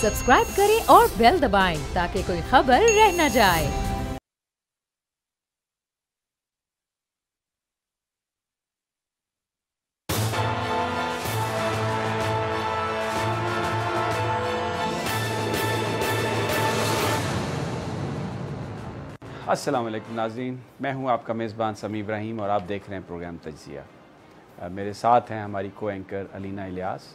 Subscribe करें और bell दबाएं ताकि कोई खबर रह न जाए। अस्सलाम वालेकुम नाज़रीन, मैं हूं आपका मेज़बान समी इब्राहिम और आप देख रहे हैं प्रोग्राम तज्ज़िया। मेरे साथ हैं हमारी को एंकर अलीना इलियास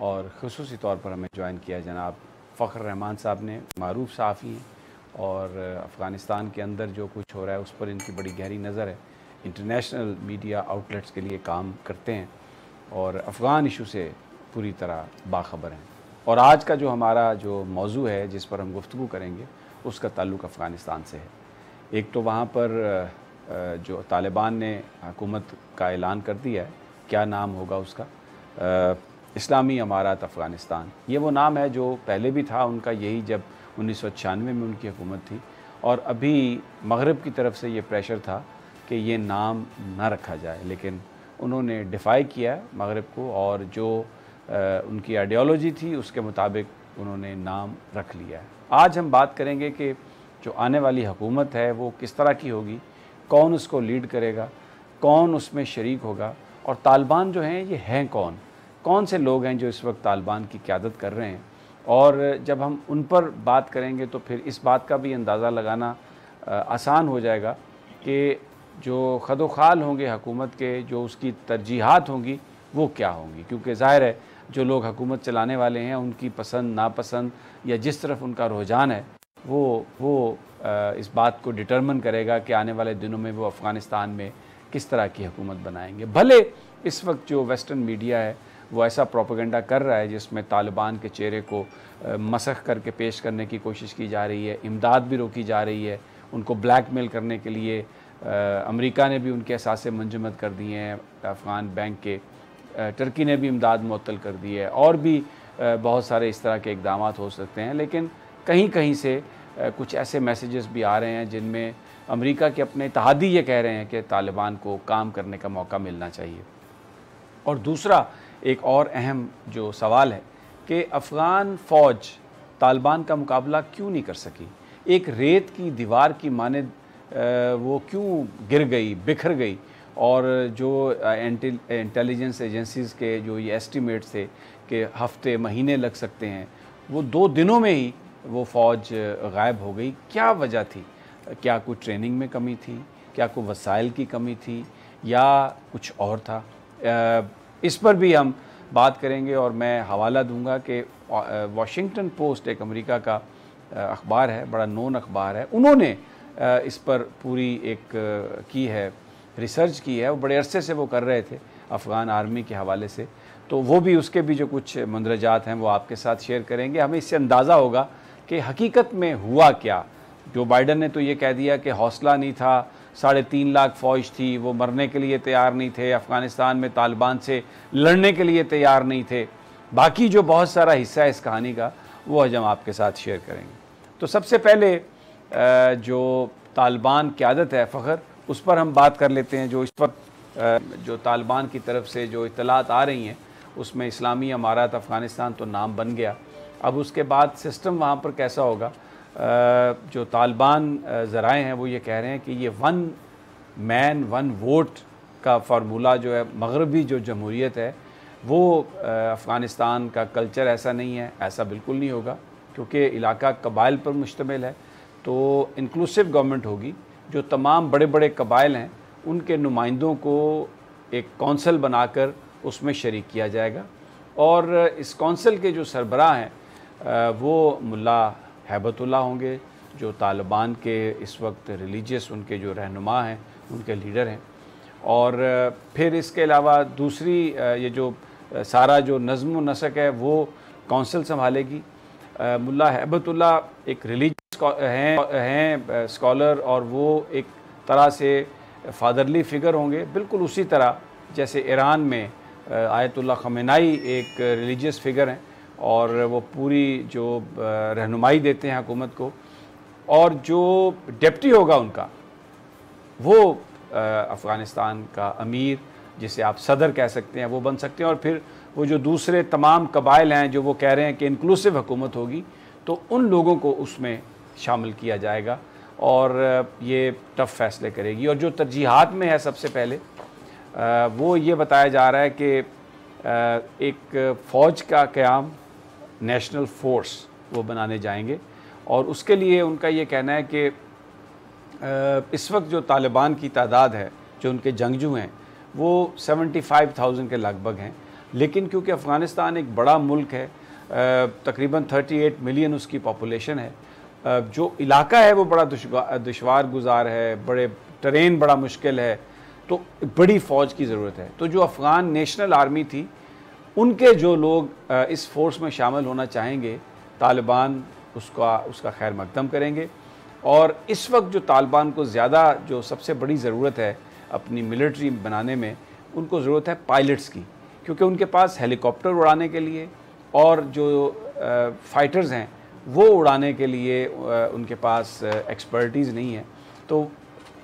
और ख़ुसूसी तौर पर हमें ज्वाइन किया जनाब फ़ख्र रहमान साहब ने। मारूफ सहाफ़ी हैं और अफ़गानिस्तान के अंदर जो कुछ हो रहा है उस पर इनकी बड़ी गहरी नज़र है। इंटरनेशनल मीडिया आउटलेट्स के लिए काम करते हैं और अफ़गान इशू से पूरी तरह बाखबर हैं। और आज का जो हमारा जो मौजू है जिस पर हम गुफ्तगू करेंगे उसका ताल्लुक़ अफ़गानिस्तान से है। एक तो वहाँ पर जो तालिबान ने हुकूमत का ऐलान कर दिया है, क्या नाम होगा उसका, इस्लामी अमारात अफ़गानिस्तान। ये वो नाम है जो पहले भी था उनका, यही जब 1996 में उनकी हुकूमत थी। और अभी मगरब की तरफ से ये प्रेशर था कि ये नाम ना रखा जाए, लेकिन उन्होंने डिफ़ाई किया मगरब को और जो उनकी आइडियोलॉजी थी उसके मुताबिक उन्होंने नाम रख लिया है। आज हम बात करेंगे कि जो आने वाली हुकूमत है वो किस तरह की होगी, कौन उसको लीड करेगा, कौन उसमें शरीक होगा और तालिबान जो हैं ये हैं कौन, कौन से लोग हैं जो इस वक्त तालिबान की क़यादत कर रहे हैं। और जब हम उन पर बात करेंगे तो फिर इस बात का भी अंदाज़ा लगाना आसान हो जाएगा कि जो खदोखाल होंगे हुकूमत के, जो उसकी तरजीहात होंगी वो क्या होंगी। क्योंकि ज़ाहिर है जो लोग हुकूमत चलाने वाले हैं उनकी पसंद नापसंद या जिस तरफ उनका रुझान है वो इस बात को डिटरमिन करेगा कि आने वाले दिनों में वो अफ़गानिस्तान में किस तरह की हुकूमत बनाएंगे। भले इस वक्त जो वेस्टर्न मीडिया है वो ऐसा प्रोपेगेंडा कर रहा है जिसमें तालिबान के चेहरे को मसख़ करके पेश करने की कोशिश की जा रही है, इमदाद भी रोकी जा रही है, उनको ब्लैकमेल करने के लिए अमेरिका ने भी उनके असासे मंजमद कर दिए हैं अफ़गान बैंक के, टर्की ने भी इमदाद मुअत्तल कर दी है और भी बहुत सारे इस तरह के इक़दाम हो सकते हैं। लेकिन कहीं कहीं से कुछ ऐसे मैसेजेस भी आ रहे हैं जिनमें अमेरिका के अपने इत्तेहादी ये कह रहे हैं कि तालिबान को काम करने का मौका मिलना चाहिए। और दूसरा एक और अहम जो सवाल है कि अफ़गान फ़ौज तालिबान का मुकाबला क्यों नहीं कर सकी, एक रेत की दीवार की मानद वो क्यों गिर गई, बिखर गई। और जो इंटेलिजेंस एजेंसीज़ के जो ये एस्टिमेट्स थे कि हफ्ते महीने लग सकते हैं, वो 2 दिनों में ही वो फ़ौज गायब हो गई। क्या वजह थी? क्या कोई ट्रेनिंग में कमी थी, क्या कोई वसाइल की कमी थी या कुछ और था? इस पर भी हम बात करेंगे और मैं हवाला दूंगा कि वाशिंगटन पोस्ट एक अमेरिका का अखबार है, बड़ा नोन अखबार है, उन्होंने इस पर पूरी एक की है, रिसर्च की है। वो बड़े अरसे से वो कर रहे थे अफ़गान आर्मी के हवाले से, तो वो भी उसके भी जो कुछ मंदरजात हैं वो आपके साथ शेयर करेंगे। हमें इससे अंदाज़ा होगा कि हकीकत में हुआ क्या। जो बाइडन ने तो ये कह दिया कि हौसला नहीं था, 3.5 लाख फ़ौज थी, वो मरने के लिए तैयार नहीं थे, अफ़गानिस्तान में तालिबान से लड़ने के लिए तैयार नहीं थे। बाकी जो बहुत सारा हिस्सा है इस कहानी का वो आज हम आपके साथ शेयर करेंगे। तो सबसे पहले जो तालिबान क़यादत है फ़ख्र, उस पर हम बात कर लेते हैं। जो इस वक्त जो तालिबान की तरफ से जो इत्तलात आ रही हैं उसमें इस्लामी अमारात अफ़गानिस्तान तो नाम बन गया, अब उसके बाद सिस्टम वहाँ पर कैसा होगा। जो तालिबान ज़राए हैं वो ये कह रहे हैं कि ये 1 मैन 1 वोट का फार्मूला जो है, मगरबी जो जमहूरियत है वो अफ़गानिस्तान का कल्चर ऐसा नहीं है, ऐसा बिल्कुल नहीं होगा क्योंकि इलाका कबाइल पर मुश्तमिल है। तो इंक्लूसिव गवर्नमेंट होगी, जो तमाम बड़े बड़े कबाइल हैं उनके नुमाइंदों को एक कौंसल बनाकर उसमें शरीक किया जाएगा और इस कौंसल के जो सरबराह हैं वो मुल्ला हैबतुल्लाह होंगे, जो तालिबान के इस वक्त रिलीजियस उनके जो रहनुमा हैं, उनके लीडर हैं। और फिर इसके अलावा दूसरी ये जो सारा जो नज़्म व नस्क है वो कौंसल संभालेगी। मुल्ला हैबतुल्लाह एक रिलीजियस हैं स्कॉलर और वो एक तरह से फादरली फ़िगर होंगे, बिल्कुल उसी तरह जैसे ईरान में आयतुल्लाह ख़मेनाई एक रिलीजियस फ़िगर हैं और वो पूरी जो रहनुमाई देते हैं हुकूमत को। और जो डिप्टी होगा उनका वो अफ़गानिस्तान का अमीर, जिसे आप सदर कह सकते हैं, वो बन सकते हैं। और फिर वो जो दूसरे तमाम कबाइल हैं जो वो कह रहे हैं कि इंक्लूसिव हुकूमत होगी, तो उन लोगों को उसमें शामिल किया जाएगा और ये टफ़ फैसले करेगी। और जो तरजीहात में है सबसे पहले वो ये बताया जा रहा है कि एक फ़ौज का क़याम, नेशनल फ़ोर्स वो बनाने जाएंगे और उसके लिए उनका ये कहना है कि इस वक्त जो तालिबान की तादाद है, जो उनके जंगजू हैं, वो 75,000 के लगभग हैं। लेकिन क्योंकि अफ़गानिस्तान एक बड़ा मुल्क है, तकरीबन 38 मिलियन उसकी पॉपुलेशन है, जो इलाका है वो बड़ा दुश्वार गुजार है, बड़े टरेन बड़ा मुश्किल है, तो बड़ी फ़ौज की ज़रूरत है। तो जो अफ़गान नेशनल आर्मी थी, उनके जो लोग इस फोर्स में शामिल होना चाहेंगे, तालिबान उसका खैर मकदम करेंगे। और इस वक्त जो तालिबान को ज़्यादा जो सबसे बड़ी ज़रूरत है अपनी मिलिट्री बनाने में, उनको ज़रूरत है पायलट्स की, क्योंकि उनके पास हेलीकॉप्टर उड़ाने के लिए और जो फाइटर्स हैं वो उड़ाने के लिए उनके पास एक्सपर्टीज़ नहीं है। तो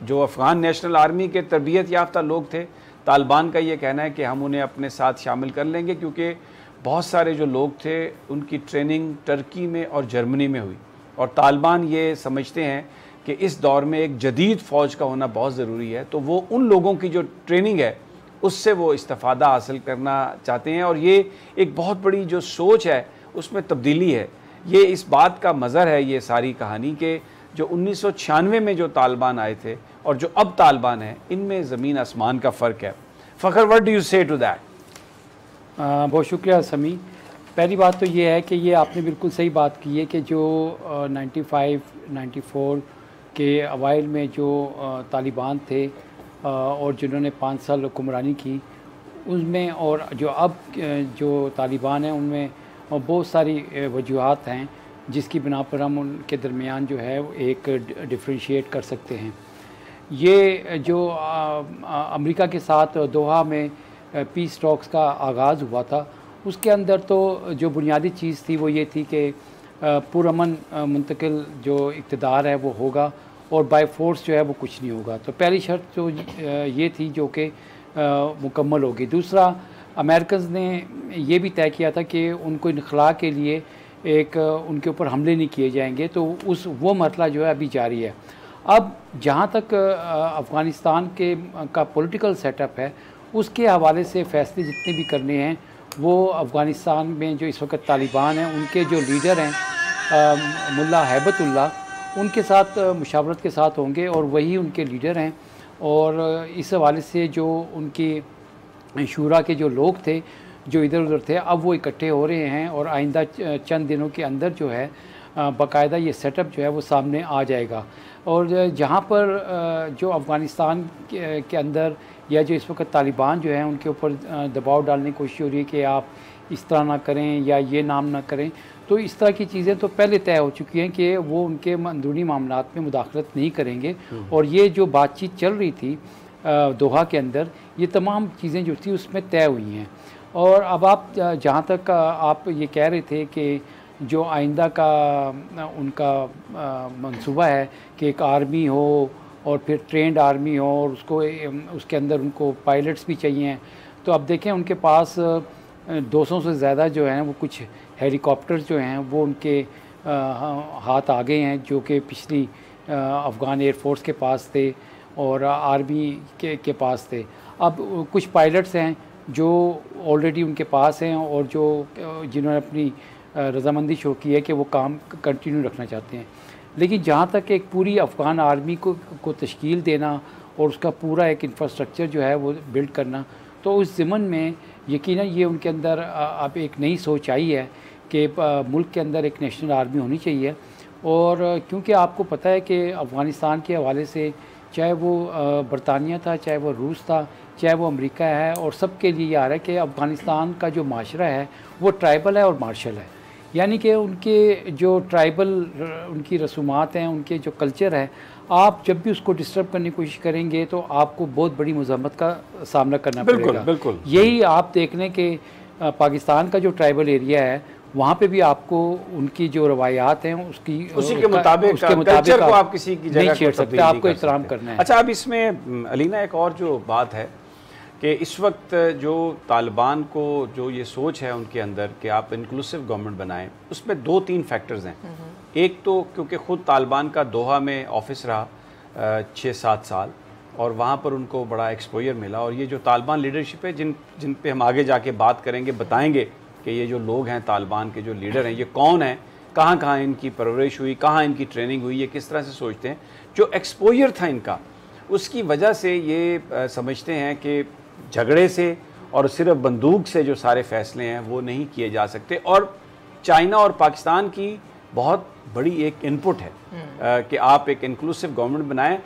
जो अफ़गान नेशनल आर्मी के तरबियत याफ्ता लोग थे, तालिबान का ये कहना है कि हम उन्हें अपने साथ शामिल कर लेंगे, क्योंकि बहुत सारे जो लोग थे उनकी ट्रेनिंग टर्की में और जर्मनी में हुई और तालिबान ये समझते हैं कि इस दौर में एक जदीद फ़ौज का होना बहुत ज़रूरी है। तो वो उन लोगों की जो ट्रेनिंग है उससे वो इस्तिफ़ादा हासिल करना चाहते हैं और ये एक बहुत बड़ी जो सोच है उसमें तब्दीली है। ये इस बात का मज़हर है ये सारी कहानी के जो 1996 में जो तालिबान आए थे और जो अब तालिबान है, इनमें ज़मीन आसमान का फ़र्क है। फ़खर, व्हाट डू यू से टू दैट? बहुत शुक्रिया समी। पहली बात तो ये है कि ये आपने बिल्कुल सही बात की है कि जो 95-94 के अवाइल में जो तालिबान थे और जिन्होंने 5 साल हुक्मरानी की, उसमें और जो अब जो तालिबान है उनमें बहुत सारी वजूहात हैं जिसकी बिना पर हम उनके दरमियान जो है एक डिफ्रेंशिएट कर सकते हैं। ये जो अमेरिका के साथ दोहा में पीस टॉक्स का आगाज़ हुआ था, उसके अंदर तो जो बुनियादी चीज़ थी वो ये थी कि पुरअमन मुंतकिल जो इक़्तिदार है वो होगा और बाय फोर्स जो है वो कुछ नहीं होगा। तो पहली शर्त तो ये थी जो कि मुकम्मल होगी। दूसरा, अमेरिकन ने ये भी तय किया था कि उनको इनखला के लिए एक उनके ऊपर हमले नहीं किए जाएंगे, तो वो मसला जो है अभी जारी है। अब जहाँ तक अफ़गानिस्तान का पॉलिटिकल सेटअप है, उसके हवाले से फ़ैसले जितने भी करने हैं वो अफ़गानिस्तान में जो इस वक्त तालिबान हैं उनके जो लीडर हैं मुल्ला हैबतुल्ला, उनके साथ मुशावरत के साथ होंगे और वही उनके लीडर हैं। और इस हवाले से जो उनकी शूरा के जो लोग थे जो इधर उधर थे, अब वो इकट्ठे हो रहे हैं और आइंदा चंद दिनों के अंदर जो है बाकायदा ये सेटअप जो है वो सामने आ जाएगा। और जहाँ पर जो अफ़गानिस्तान के अंदर या जो इस वक्त तालिबान जो है उनके ऊपर दबाव डालने की कोशिश हो रही है कि आप इस तरह ना करें या ये नाम ना करें, तो इस तरह की चीज़ें तो पहले तय हो चुकी हैं कि वो उनके अंदरूनी मामलात में मुदाखलत नहीं करेंगे। और ये जो बातचीत चल रही थी दोहा के अंदर, ये तमाम चीज़ें जो थी उसमें तय हुई हैं। और अब आप जहाँ तक आप ये कह रहे थे कि जो आइंदा का उनका मंसूबा है कि एक आर्मी हो और फिर ट्रेंड आर्मी हो और उसके अंदर उनको पायलट्स भी चाहिए, तो अब देखें उनके पास 200 से ज़्यादा जो हैं वो कुछ हेलीकॉप्टर्स जो हैं वो उनके हाथ आ गए हैं, जो कि पिछली अफ़गान एयरफोर्स के पास थे और आर्मी के पास थे। अब कुछ पायलट्स हैं जो ऑलरेडी उनके पास हैं और जो जिन्होंने अपनी रजामंदी शो की है कि वो काम कंटिन्यू रखना चाहते हैं। लेकिन जहाँ तक एक पूरी अफ़गान आर्मी को तश्कील देना और उसका पूरा एक इंफ्रास्ट्रक्चर जो है वो बिल्ड करना, तो उस ज़मन में यकीनन ये उनके अंदर अब एक नई सोच आई है कि मुल्क के अंदर एक नेशनल आर्मी होनी चाहिए। और क्योंकि आपको पता है कि अफ़गानिस्तान के हवाले से चाहे वो बरतानिया था, चाहे वो रूस था, चाहे वो अमेरिका है, और सब के लिए ये आ रहा है कि अफ़गानिस्तान का जो माशरा है वो ट्राइबल है और मार्शल है। यानी कि उनके जो ट्राइबल उनकी रसूमात हैं, उनके जो कल्चर है, आप जब भी उसको डिस्टर्ब करने की कोशिश करेंगे तो आपको बहुत बड़ी मुज़ाहमत का सामना करना पड़ेगा। बिल्कुल। यही आप देख लें कि पाकिस्तान का जो ट्राइबल एरिया है वहाँ पे भी आपको उनकी जो रवायात हैं उसी के मुताबिक कल्चर को आप किसी की जगह नहीं छेड़ सकते, आपको एहतराम करना है। अच्छा, अब इसमें अलीना एक और जो बात है कि इस वक्त जो तालिबान को जो ये सोच है उनके अंदर कि आप इंक्लूसिव गवर्नमेंट बनाएं, उसमें 2-3 फैक्टर्स हैं। एक तो क्योंकि ख़ुद तालिबान का दोहा में ऑफिस रहा 6-7 साल और वहाँ पर उनको बड़ा एक्सपोजर मिला, और ये जो तालिबान लीडरशिप है जिन पे हम आगे जाके बात करेंगे, बताएंगे कि ये जो लोग हैं तालिबान के जो लीडर हैं ये कौन हैं, कहाँ कहाँ इनकी परवरिश हुई, कहाँ इनकी ट्रेनिंग हुई, ये किस तरह से सोचते हैं। जो एक्सपोजर था इनका, उसकी वजह से ये समझते हैं कि झगड़े से और सिर्फ बंदूक से जो सारे फैसले हैं वो नहीं किए जा सकते। और चाइना और पाकिस्तान की बहुत बड़ी एक इनपुट है कि आप एक इंक्लूसिव गवर्नमेंट बनाएं।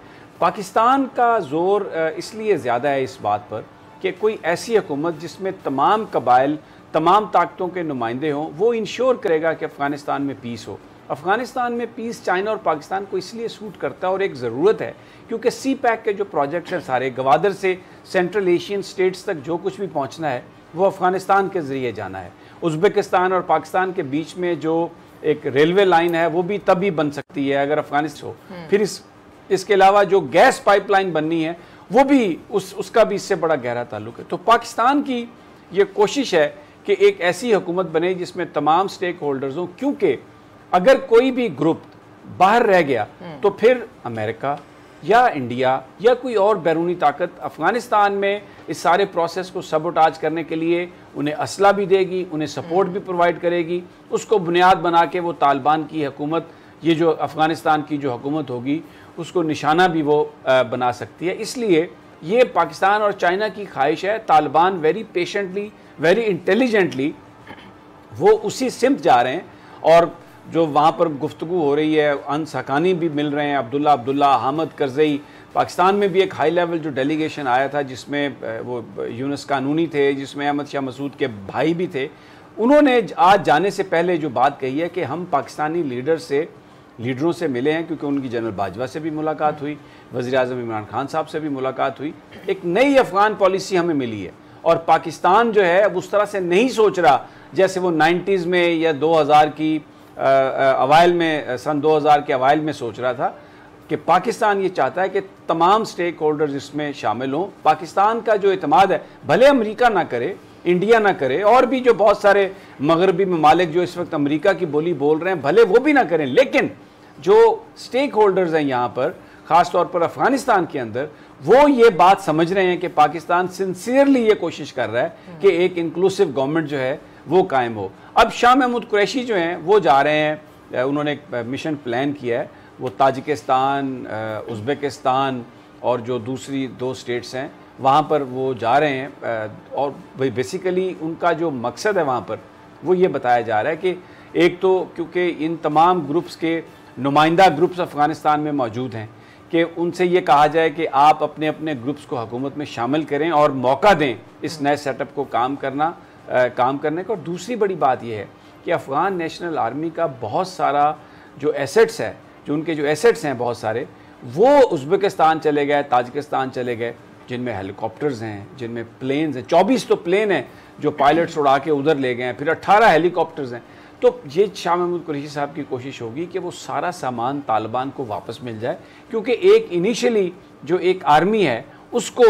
पाकिस्तान का ज़ोर इसलिए ज़्यादा है इस बात पर कि कोई ऐसी हुकूमत जिसमें तमाम कबाइल, तमाम ताकतों के नुमाइंदे हों, वो इंश्योर करेगा कि अफ़गानिस्तान में पीस हो। अफ़गानिस्तान में पीस चाइना और पाकिस्तान को इसलिए सूट करता है और एक ज़रूरत है क्योंकि सी पैक के जो प्रोजेक्ट्स हैं सारे, गवादर से सेंट्रल एशियन स्टेट्स तक जो कुछ भी पहुंचना है वो अफ़गानिस्तान के ज़रिए जाना है। उज़्बेकिस्तान और पाकिस्तान के बीच में जो एक रेलवे लाइन है वो भी तभी बन सकती है अगर अफ़गानिस्तान हो। फिर इसके अलावा जो गैस पाइपलाइन बननी है वो भी उसका भी इससे बड़ा गहरा ताल्लुक है। तो पाकिस्तान की ये कोशिश है कि एक ऐसी हुकूमत बने जिसमें तमाम स्टेक होल्डर्स हों, क्योंकि अगर कोई भी ग्रुप बाहर रह गया तो फिर अमेरिका या इंडिया या कोई और बैरूनी ताकत अफ़गानिस्तान में इस सारे प्रोसेस को सबोटाज करने के लिए उन्हें असला भी देगी, उन्हें सपोर्ट भी प्रोवाइड करेगी। उसको बुनियाद बना के वो तालिबान की हुकूमत, ये जो अफ़गानिस्तान की जो हुकूमत होगी, उसको निशाना भी वो बना सकती है। इसलिए ये पाकिस्तान और चाइना की ख्वाहिश है। Taliban very patiently, very intelligently वो उसी सिमत जा रहे हैं। और जो वहाँ पर गुफ्तगू हो रही है, अनस हकानी भी मिल रहे हैं, अब्दुल्ला, हामिद करज़ई। पाकिस्तान में भी एक हाई लेवल जो डेलीगेशन आया था जिसमें वो यूनुस कानूनी थे, जिसमें अहमद शाह मसूद के भाई भी थे। उन्होंने आज जाने से पहले जो बात कही है कि हम पाकिस्तानी लीडरों से मिले हैं, क्योंकि उनकी जनरल बाजवा से भी मुलाकात हुई, वज़ीर-ए-आज़म इमरान खान साहब से भी मुलाकात हुई। एक नई अफ़गान पॉलिसी हमें मिली है और पाकिस्तान जो है अब उस तरह से नहीं सोच रहा जैसे वो 90s में या 2000 की अवाइल में, सन 2000 के अवाइल में सोच रहा था। कि पाकिस्तान ये चाहता है कि तमाम स्टेक होल्डर्स इसमें शामिल हों। पाकिस्तान का जो इत्मीनान है, भले अमेरिका ना करे, इंडिया ना करे, और भी जो बहुत सारे मगरबी ममालिक जो इस वक्त अमेरिका की बोली बोल रहे हैं, भले वो भी ना करें, लेकिन जो स्टेक होल्डर्स हैं यहाँ पर, ख़ास तौर पर अफ़गानिस्तान के अंदर, वो ये बात समझ रहे हैं कि पाकिस्तान सिंसियरली ये कोशिश कर रहा है कि एक इंक्लूसिव गवर्नमेंट जो है वो कायम हो। अब शाह महमूद कुरैशी जो हैं वो जा रहे हैं, उन्होंने एक मिशन प्लान किया है, वो ताजिकिस्तान, उज़्बेकिस्तान और जो दूसरी 2 स्टेट्स हैं वहाँ पर वो जा रहे हैं। और बेसिकली उनका जो मकसद है वहाँ पर वो ये बताया जा रहा है कि एक तो क्योंकि इन तमाम ग्रुप्स के नुमाइंदा ग्रुप्स अफ़गानिस्तान में मौजूद हैं कि उनसे ये कहा जाए कि आप अपने अपने ग्रुप्स को हुकूमत में शामिल करें और मौका दें इस नए सेटअप को काम करने का। और दूसरी बड़ी बात यह है कि अफ़गान नेशनल आर्मी का बहुत सारा जो एसेट्स है, जो उनके जो एसेट्स हैं बहुत सारे, वो उज़्बेकिस्तान चले गए, ताजिकिस्तान चले गए, जिनमें हेलीकॉप्टर्स हैं, जिनमें प्लेन्स हैं। 24 तो प्लेन हैं जो पायलट्स उड़ा के उधर ले गए हैं, फिर 18 हेलीकॉप्टर्स हैं। तो ये शाह महमूद कुरैशी साहब की कोशिश होगी कि वो सारा सामान तालिबान को वापस मिल जाए, क्योंकि एक इनिशियली जो एक आर्मी है उसको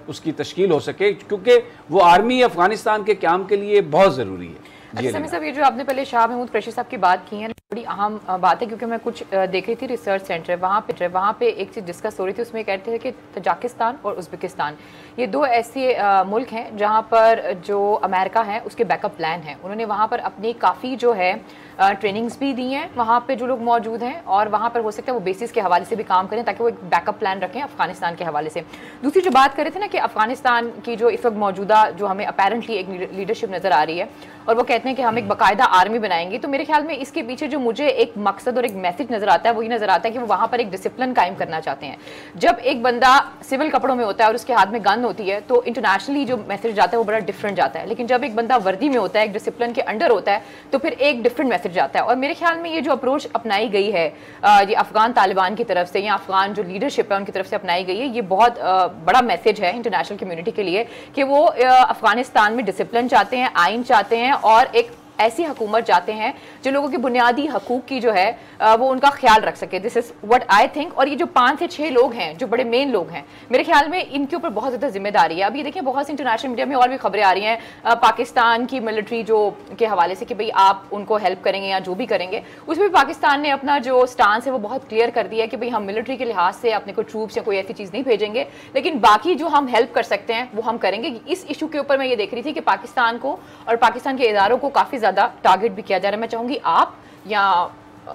उसकी तश्कील हो सके, क्योंकि वो आर्मी अफ़गानिस्तान के क़याम के लिए बहुत ज़रूरी है। अच्छा समीर साहब, ये जो आपने पहले शाह महमूद कुरैशी साहब की बात की है, बड़ी अहम बात है, क्योंकि मैं कुछ देख रही थी रिसर्च सेंटर, वहाँ पे एक चीज़ डिस्कस हो रही थी, उसमें कहते हैं कि तजाकिस्तान और उज़्बेकिस्तान ये 2 ऐसे मुल्क हैं जहाँ पर जो अमेरिका है उसके बैकअप प्लान हैं। उन्होंने वहाँ पर अपनी काफ़ी जो है ट्रेनिंग्स भी दी हैं वहाँ पे जो लोग मौजूद हैं, और वहाँ पर हो सकता है वो बेसिस के हवाले से भी काम करें ताकि वो एक बैकअप प्लान रखें अफगानिस्तान के हवाले से। दूसरी जो बात कर रहे थे ना कि अफगानिस्तान की जो इस वक्त मौजूदा जो हमें अपेरेंटली एक लीडरशिप नज़र आ रही है और वो कहते हैं कि हम एक बाकायदा आर्मी बनाएंगे, तो मेरे ख्याल में इसके पीछे जो मुझे एक मकसद और एक मैसेज नज़र आता है वो ये नज़र आता है कि वो वहाँ पर एक डिसिप्लिन कायम करना चाहते हैं। जब एक बंदा सिविल कपड़ों में होता है और उसके हाथ में गन होती है तो इंटरनेशनली जो मैसेज जाता है वो बड़ा डिफरेंट जाता है, लेकिन जब एक बंदा वर्दी में होता है, एक डिसिप्लिन के अंडर होता है, तो फिर एक डिफरेंट मैसेज जाता है। और मेरे ख्याल में ये जो अप्रोच अपनाई गई है ये अफगान तालिबान की तरफ से या अफगान जो लीडरशिप है उनकी तरफ से अपनाई गई है, ये बहुत बड़ा मैसेज है इंटरनेशनल कम्युनिटी के लिए कि वो अफगानिस्तान में डिसिप्लिन चाहते हैं, आइन चाहते हैं और एक ऐसी हुकूमत चाहते हैं जो लोगों के बुनियादी हकूक की जो है वो उनका ख्याल रख सके। This is what I think. और ये जो 5 से 6 लोग हैं जो बड़े मेन लोग हैं, मेरे ख्याल में इनके ऊपर बहुत ज़्यादा जिम्मेदारी है। अब ये देखिए बहुत सी इंटरनेशनल मीडिया में और भी खबरें आ रही हैं पाकिस्तान की मिलिट्री जो के हवाले से कि भाई आप उनको हेल्प करेंगे या जो भी करेंगे, उसमें पाकिस्तान ने अपना जो स्टांस है वो बहुत क्लियर कर दिया है कि भाई हम मिलिट्री के लिहाज से अपने को ट्रूप्स या कोई ऐसी चीज़ नहीं भेजेंगे, लेकिन बाकी जो हम हेल्प कर सकते हैं वो हम करेंगे। इस इशू के ऊपर मैं ये देख रही थी कि पाकिस्तान को और पाकिस्तान के इदारों को काफ़ी ज़्यादा टारगेट भी किया जा रहा है। मैं चाहूँगी आप या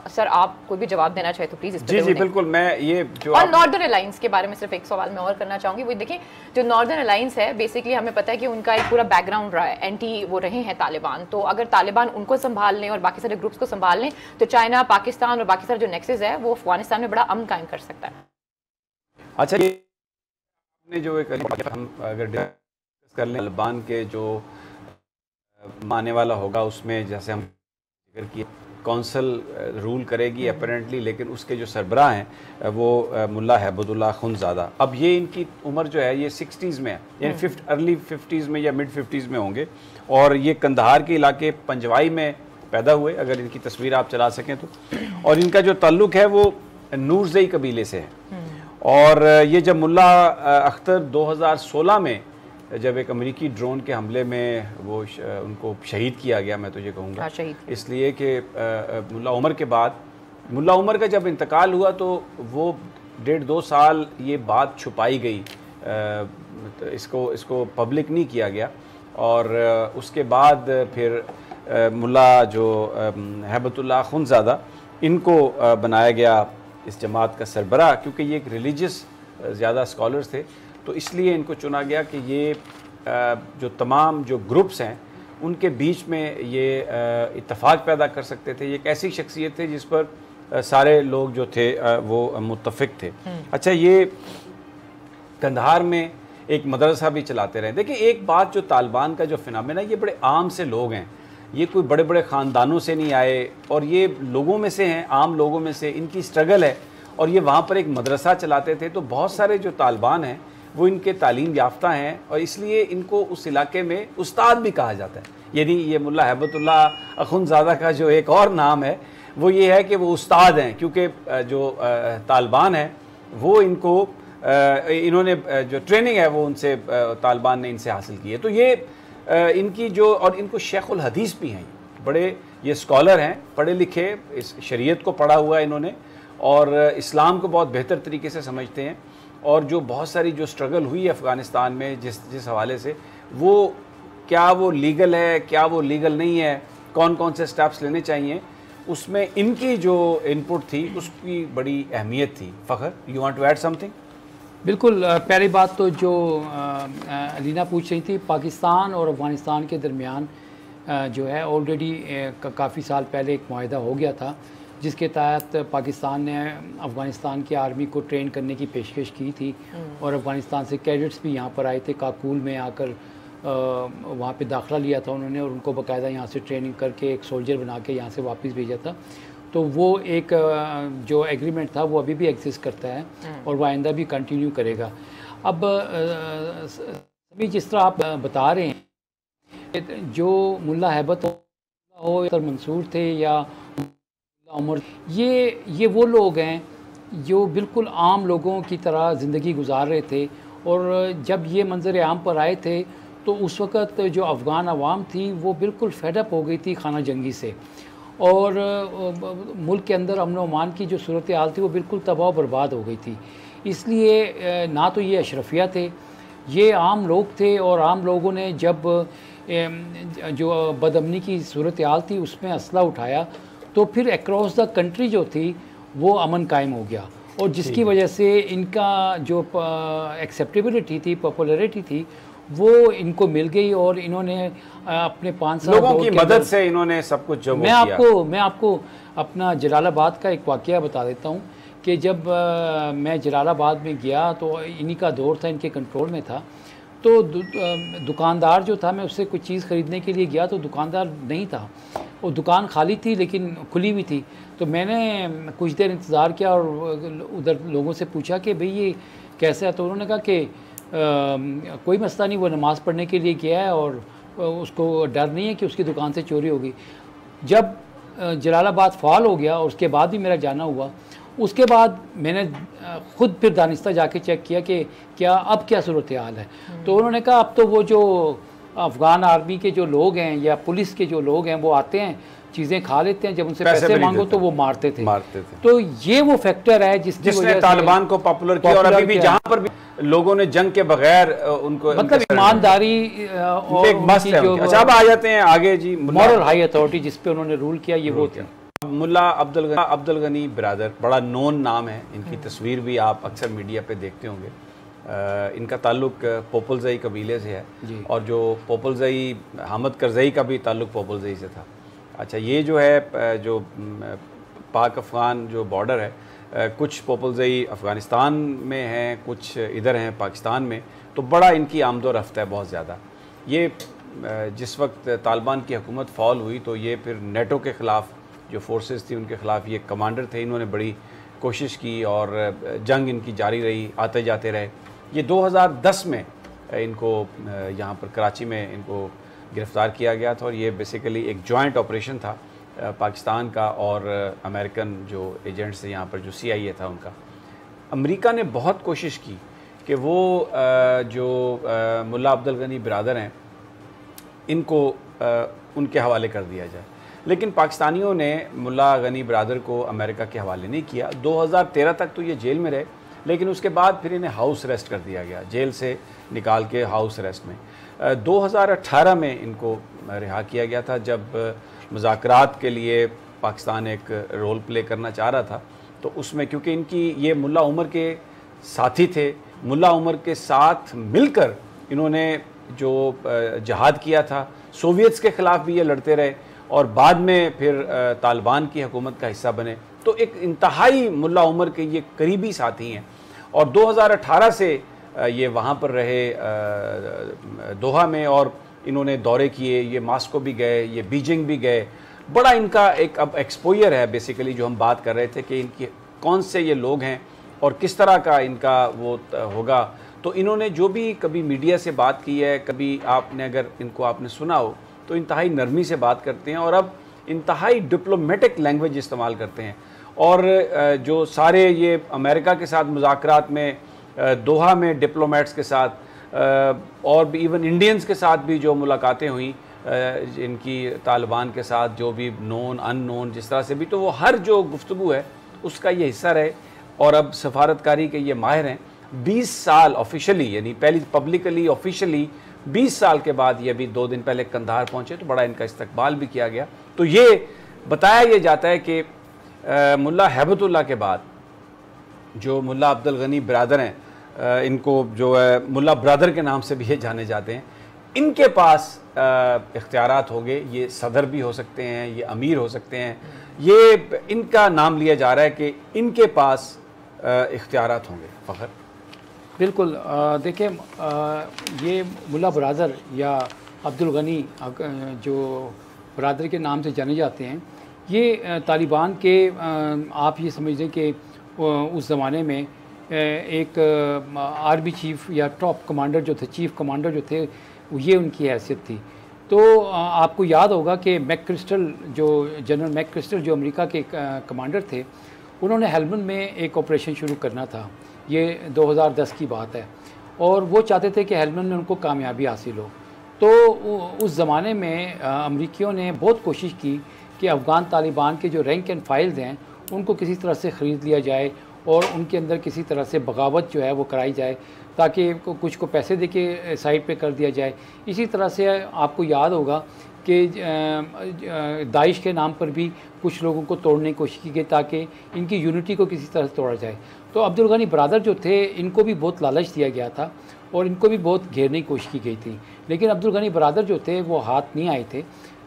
सर आप कोई भी जवाब देना चाहे तो प्लीज इस जी बिल्कुल। मैं ये जो और नॉर्दर्न अलायंस के बारे में सिर्फ एक सवाल मैं और करना चाहूंगी। वो देखिए जो नॉर्दर्न अलायंस है बेसिकली हमें पता है कि उनका एक पूरा बैकग्राउंड रहा है, एंटी वो रहे हैं तालिबान। तो अगर तालिबान उनको संभाल लें और बाकी सारे ग्रुप्स को संभाल लें तो चाइना, पाकिस्तान और बाकी सारे जो नेक्सेस है वो अफगानिस्तान में बड़ा अमन कायम कर सकता है। अच्छा, ये जो एक हम अगर डिस्कस कर लें तालिबान के जो आने वाला होगा उसमें जैसे हम जिक्र किए कौंसल रूल करेगी अपेरेंटली, लेकिन उसके जो सरबराह हैं वो मुल्ला हैबतुल्लाह खुंज़ादा। अब ये इनकी उम्र जो है ये 60s में है, यानी अर्ली 50s में या मिड 50s में होंगे, और ये कंधार के इलाके पंजवाई में पैदा हुए, अगर इनकी तस्वीर आप चला सकें तो। और इनका जो ताल्लुक़ है वो नूरज़ई कबीले से है। और ये जब मुल्ला अख्तर 2016 में जब एक अमेरिकी ड्रोन के हमले में वो उनको शहीद किया गया, मैं तो ये कहूँगा इसलिए कि मुल्ला उमर के बाद मुल्ला उमर का जब इंतकाल हुआ तो वो 1.5-2 साल ये बात छुपाई गई, इसको पब्लिक नहीं किया गया। और उसके बाद फिर मुल्ला जो हैबतुल्लाह खुंज़ादा इनको बनाया गया इस जमात का सरबराह, क्योंकि ये एक रिलीजियस ज़्यादा स्कॉलर्स थे, तो इसलिए इनको चुना गया कि ये जो तमाम जो ग्रुप्स हैं उनके बीच में ये इत्तेफाक पैदा कर सकते थे। ये एक ऐसी शख्सियत थे जिस पर सारे लोग जो थे वो मुत्तफिक थे। अच्छा, ये कंधार में एक मदरसा भी चलाते रहे। देखिए, एक बात जो तालिबान का जो फिनोमेना, ये बड़े आम से लोग हैं, ये कोई बड़े बड़े ख़ानदानों से नहीं आए, और ये लोगों में से हैं, आम लोगों में से। इनकी स्ट्रगल है, और ये वहाँ पर एक मदरसा चलाते थे। तो बहुत सारे जो तालिबान हैं वो इनके तालीम याफ्ता हैं, और इसलिए इनको उस इलाके में उस्ताद भी कहा जाता है। यानी ये मुल्ला हैबतुल्लाह खुंज़ादा का जो एक और नाम है वो ये है कि वो उस्ताद हैं, क्योंकि जो तालिबान है वो इनको इन्होंने जो ट्रेनिंग है वो उनसे तालिबान ने इनसे हासिल की है। तो ये इनकी जो, और इनको शेखुल हदीस भी हैं, बड़े ये स्कॉलर हैं, पढ़े लिखे, इस शरीयत को पढ़ा हुआ है इन्होंने, और इस्लाम को बहुत बेहतर तरीके से समझते हैं। और जो बहुत सारी जो स्ट्रगल हुई है अफ़गानिस्तान में जिस हवाले से, वो क्या वो लीगल है, क्या वो लीगल नहीं है, कौन कौन से स्टेप्स लेने चाहिए, उसमें इनकी जो इनपुट थी उसकी बड़ी अहमियत थी। Fakhar, you want to add something? बिल्कुल। पहली बात तो जो अलीना पूछ रही थी, पाकिस्तान और अफ़गानिस्तान के दरमियान जो है ऑलरेडी काफ़ी साल पहले एक मुआहदा हो गया था, जिसके तहत पाकिस्तान ने अफ़गानिस्तान की आर्मी को ट्रेन करने की पेशकश की थी, और अफ़गानिस्तान से कैडेट्स भी यहाँ पर आए थे, काकूल में आकर वहाँ पे दाखिला लिया था उन्होंने, और उनको बाकायदा यहाँ से ट्रेनिंग करके एक सोल्जर बना के यहाँ से वापस भेजा था। तो वो एक जो एग्रीमेंट था वो अभी भी एग्जिस्ट करता है, और वो आइंदा भी कंटिन्यू करेगा। अब सभी जिस तरह आप बता रहे हैं, जो मुल्ला हैबत हो या मंसूर थे या उमर, ये वो लोग हैं जो बिल्कुल आम लोगों की तरह ज़िंदगी गुजार रहे थे। और जब ये मंजर आम पर आए थे तो उस वक़्त जो अफ़गान अवाम थी वो बिल्कुल फेडअप हो गई थी खाना जंगी से, और मुल्क के अंदर अमन अमान की जो सूरत हाल थी वो बिल्कुल तबाह बर्बाद हो गई थी। इसलिए ना तो ये अशरफिया थे, ये आम लोग थे, और आम लोगों ने जब जो बदअमनी की सूरत हाल थी उसमें असला उठाया तो फिर अक्रॉस द कंट्री जो थी वो अमन कायम हो गया, और जिसकी वजह से इनका जो एक्सेप्टेबिलिटी थी, पॉपुलैरिटी थी, वो इनको मिल गई, और इन्होंने अपने 5 साल लोगों की मदद से इन्होंने सब कुछ जो मैं आपको अपना जलालाबाद का एक वाक़या बता देता हूँ कि जब मैं जलालाबाद में गया तो इन्हीं का दौर था, इनके कंट्रोल में था। तो दुकानदार जो था, मैं उससे कुछ चीज़ ख़रीदने के लिए गया तो दुकानदार नहीं था, वो दुकान खाली थी लेकिन खुली हुई थी। तो मैंने कुछ देर इंतज़ार किया और उधर लोगों से पूछा कि भाई ये कैसा है, तो उन्होंने कहा कि कोई मसला नहीं, वो नमाज़ पढ़ने के लिए गया है और उसको डर नहीं है कि उसकी दुकान से चोरी होगी। जब जलालाबाद फ़ाल हो गया और उसके बाद भी मेरा जाना हुआ, उसके बाद मैंने ख़ुद फिर दानिस्ता जाके चेक किया कि क्या अब क्या सूरत हाल है। तो उन्होंने कहा अब तो वो जो अफ़गान आर्मी के जो लोग हैं या पुलिस के जो लोग हैं वो आते हैं, चीज़ें खा लेते हैं, जब उनसे पैसे मांगो तो वो मारते थे। तो ये वो फैक्टर है जिसने तालिबान को पॉपुलर किया और अभी भी जहाँ पर भी लोगों ने जंग के बगैर उनको मतलब ईमानदारी और अच्छा अब आ जाते हैं आगे जी, मॉरल हाई अथॉरिटी जिस पे उन्होंने रूल किया ये वो थे। मुल्ला अब्दुल गनी बिरादर बड़ा नोन नाम है, इनकी तस्वीर भी आप अक्सर मीडिया पे देखते होंगे। इनका ताल्लुक पोपलजई कबीले से है और जो पोपलजई हामिद करजई का भी ताल्लुक पोपलजई से था। अच्छा ये जो है जो पाक अफ़गान जो बॉर्डर है, कुछ पोपलजई अफ़गानिस्तान में हैं, कुछ इधर हैं पाकिस्तान में, तो बड़ा इनकी आमदो रफ्त है बहुत ज़्यादा। ये जिस वक्त तालिबान की हुकूमत फॉल हुई तो ये फिर नेटो के ख़िलाफ़ जो फोर्सेस थी उनके ख़िलाफ़ ये कमांडर थे, इन्होंने बड़ी कोशिश की और जंग इनकी जारी रही, आते जाते रहे। ये 2010 में इनको यहाँ पर कराची में इनको गिरफ़्तार किया गया था और ये बेसिकली एक जॉइंट ऑपरेशन था पाकिस्तान का और अमेरिकन जो एजेंट्स थे यहाँ पर, जो CIA था उनका। अमेरिका ने बहुत कोशिश की कि वो जो मुल्ला अब्दुल गनी बिरादर हैं इनको उनके हवाले कर दिया जाए, लेकिन पाकिस्तानियों ने मुल्ला गनी बिरादर को अमेरिका के हवाले नहीं किया। 2013 तक तो ये जेल में रहे, लेकिन उसके बाद फिर इन्हें हाउस अरेस्ट कर दिया गया, जेल से निकाल के हाउस अरेस्ट में। 2018 में इनको रिहा किया गया था जब मुज़ाकरात के लिए पाकिस्तान एक रोल प्ले करना चाह रहा था। तो उसमें क्योंकि इनकी ये मुल्ला उमर के साथी थे, मुल्ला उमर के साथ मिलकर इन्होंने जो जहाद किया था, सोवियट्स के ख़िलाफ़ भी ये लड़ते रहे और बाद में फिर तालिबान की हुकूमत का हिस्सा बने। तो एक इंतहाई मुल्ला उमर के ये करीबी साथी हैं और 2018 से ये वहाँ पर रहे दोहा में और इन्होंने दौरे किए, ये मॉस्को भी गए, ये बीजिंग भी गए। बड़ा इनका एक अब एक्सपोजर है बेसिकली, जो हम बात कर रहे थे कि इनकी कौन से ये लोग हैं और किस तरह का इनका वो होगा। तो इन्होंने जो भी कभी मीडिया से बात की है, कभी आपने अगर इनको आपने सुना हो तो इंतहाई नरमी से बात करते हैं और अब इंतहाई डिप्लोमेटिक लैंग्वेज इस्तेमाल करते हैं। और जो सारे ये अमेरिका के साथ मुज़ाकरात में, दोहा में डिप्लोमेट्स के साथ और भी इवन इंडियंस के साथ भी जो मुलाकातें हुई इनकी तालिबान के साथ, जो भी नोन अननोन जिस तरह से भी, तो वो हर जो गुफ्तगू है उसका ये हिस्सा रहे। और अब सफारतकारी के ये माहिर हैं। 20 साल ऑफिशियली, यानी पहली पब्लिकली ऑफिशियली 20 साल के बाद ये अभी 2 दिन पहले कंधार पहुँचे तो बड़ा इनका इस्तकबाल भी किया गया। तो ये बताया ये जाता है कि मुल्ला हैबतुल्लाह के बाद जो मुल्ला अब्दुल गनी बिरादर हैं, इनको जो है मुल्ला ब्रदर के नाम से भी ये जाने जाते हैं, इनके पास इख्तियारात होंगे। ये सदर भी हो सकते हैं, ये अमीर हो सकते हैं, ये इनका नाम लिया जा रहा है कि इनके पास इख्तियारात होंगे। फ़खर बिल्कुल। देखिए ये मुल्ला ब्रदर या अब्दुल गनी जो ब्रदर के नाम से जाने जाते हैं, ये तालिबान के आप ये समझ लें कि उस ज़माने में एक आर्मी चीफ या टॉप कमांडर जो थे, चीफ कमांडर जो थे, ये उनकी हैसियत थी। तो आपको याद होगा कि मैकक्रिस्टल जो जनरल मैकक्रिस्टल जो अमेरिका के कमांडर थे, उन्होंने हेलमंड में एक ऑपरेशन शुरू करना था। ये 2010 की बात है और वो चाहते थे कि हेलमंड में उनको कामयाबी हासिल हो। तो उस ज़माने में अमरीकियों ने बहुत कोशिश की कि अफ़गान तालिबान के जो रैंक एंड फाइल्स हैं उनको किसी तरह से ख़रीद लिया जाए और उनके अंदर किसी तरह से बगावत जो है वो कराई जाए, ताकि कुछ को पैसे दे के साइड पे कर दिया जाए। इसी तरह से आपको याद होगा कि दाइश के नाम पर भी कुछ लोगों को तोड़ने की कोशिश की गई ताकि इनकी यूनिटी को किसी तरह से तोड़ा जाए। तो अब्दुल गनी ब्रदर जो थे, इनको भी बहुत लालच दिया गया था और इनको भी बहुत घेरने की कोशिश की गई थी, लेकिन अब्दुल गनी ब्रदर जो थे वो हाथ नहीं आए थे।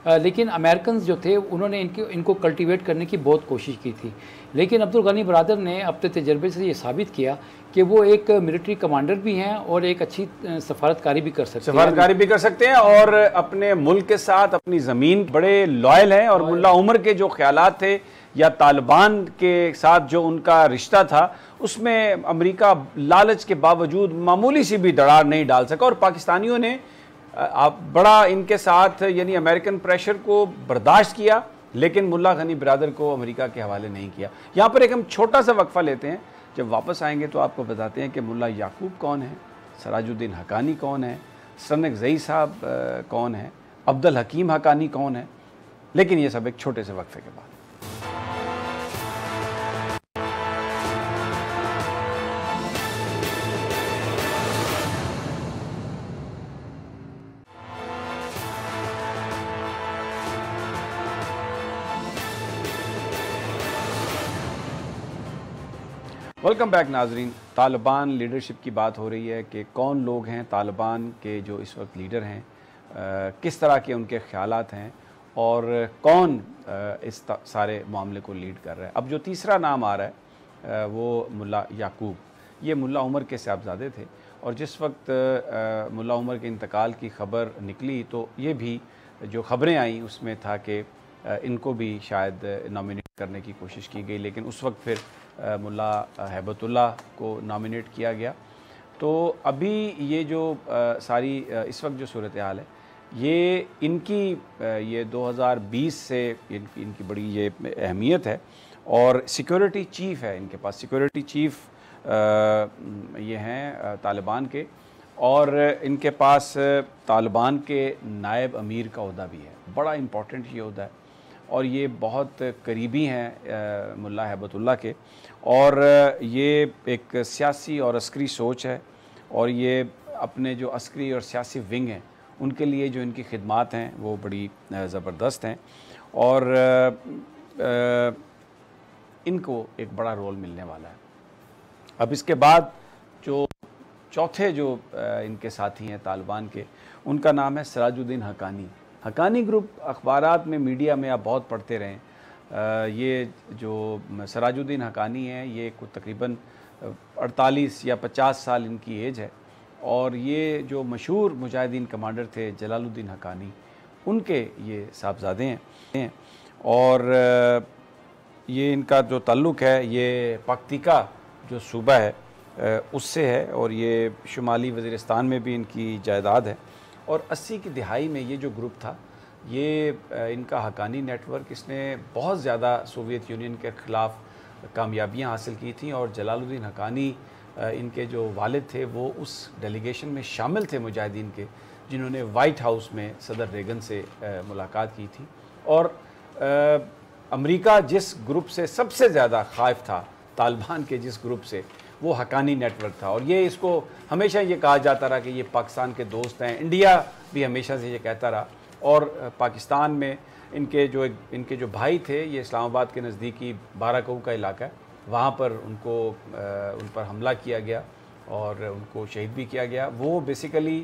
लेकिन अमेरिकन जो थे उन्होंने इनको कल्टीवेट करने की बहुत कोशिश की थी। लेकिन अब्दुल गनी ब्रदर ने अपने तजर्बे से ये साबित किया कि वो एक मिलिट्री कमांडर भी हैं और एक अच्छी सफारतकारी भी कर सकते हैं और अपने मुल्क के साथ, अपनी ज़मीन बड़े लॉयल हैं। और मुल्ला उमर के जो ख्यालात थे या तालिबान के साथ जो उनका रिश्ता था, उसमें अमेरिका लालच के बावजूद मामूली सी भी दरार नहीं डाल सका और पाकिस्तानियों ने आप बड़ा इनके साथ यानी अमेरिकन प्रेशर को बर्दाश्त किया, लेकिन मुल्ला गनी बिरादर को अमेरिका के हवाले नहीं किया। यहाँ पर एक हम छोटा सा वक्फा लेते हैं, जब वापस आएंगे तो आपको बताते हैं कि मुल्ला याकूब कौन है, सराजुद्दीन हकानी कौन है, सनक ज़ई साहब कौन है, अब्दुल हकीम हकानी कौन है। लेकिन ये सब एक छोटे से वक्फे के बाद। वेलकम बैक नाजरीन। तालिबान लीडरशिप की बात हो रही है कि कौन लोग हैं तालिबान के जो इस वक्त लीडर हैं, किस तरह के उनके ख्यालात हैं और कौन इस सारे मामले को लीड कर रहा है। अब जो तीसरा नाम आ रहा है वो मुल्ला याकूब, ये मुल्ला उमर के साहबजादे थे और जिस वक्त मुल्ला उमर के इंतकाल की ख़बर निकली तो ये भी जो ख़बरें आई उसमें था कि इनको भी शायद नॉमिनेट करने की कोशिश की गई, लेकिन उस वक्त फिर मुल्ला हैबतुल्लाह को नॉमिनेट किया गया। तो अभी ये जो सारी इस वक्त जो सूरत हाल है ये इनकी ये 2020 से इनकी बड़ी ये अहमियत है और सिक्योरिटी चीफ़ है इनके पास। सिक्योरिटी चीफ़ ये हैं तालिबान के और इनके पास तालिबान के नायब अमीर का ओहदा भी है, बड़ा इम्पोर्टेंट ये ओहदा है और ये बहुत करीबी हैं मुल्ला हैबतुल्लाह के और ये एक सियासी और अस्करी सोच है और ये अपने जो अस्करी और सियासी विंग हैं उनके लिए जो इनकी खिदमात हैं वो बड़ी ज़बरदस्त हैं और इनको एक बड़ा रोल मिलने वाला है। अब इसके बाद जो चौथे जो इनके साथी हैं तालिबान के, उनका नाम है सराजुद्दीन हकानी। हकानी ग्रुप अखबारात में, मीडिया में आप बहुत पढ़ते रहें। ये जो सराजुद्दीन हकानी हैं ये कुछ तकरीबन 48 या 50 साल इनकी एज है और ये जो मशहूर मुजाहिदीन कमांडर थे जलालुद्दीन हकानी, उनके ये साहबजादे हैं और ये इनका जो ताल्लुक़ है ये पख्तिका जो सूबा है उससे है और ये शुमाली वज़ीरिस्तान में भी इनकी जायदाद है। और 80 की दिहाई में ये जो ग्रुप था ये इनका हकानी नेटवर्क, इसने बहुत ज़्यादा सोवियत यूनियन के ख़िलाफ़ कामयाबियां हासिल की थी और जलालुद्दीन हकानी इनके जो वालिद थे वो उस डेलीगेशन में शामिल थे मुजाहिदीन के, जिन्होंने वाइट हाउस में सदर रेगन से मुलाकात की थी। और अमेरिका जिस ग्रुप से सबसे ज़्यादा खाइफ था, तालिबान के जिस ग्रुप से, वो हकानी नेटवर्क था और ये इसको हमेशा ये कहा जाता रहा कि ये पाकिस्तान के दोस्त हैं। इंडिया भी हमेशा से ये कहता रहा और पाकिस्तान में इनके जो भाई थे, ये इस्लामाबाद के नज़दीकी बाराकऊ का इलाका है, वहाँ पर उन पर हमला किया गया और उनको शहीद भी किया गया। वो बेसिकली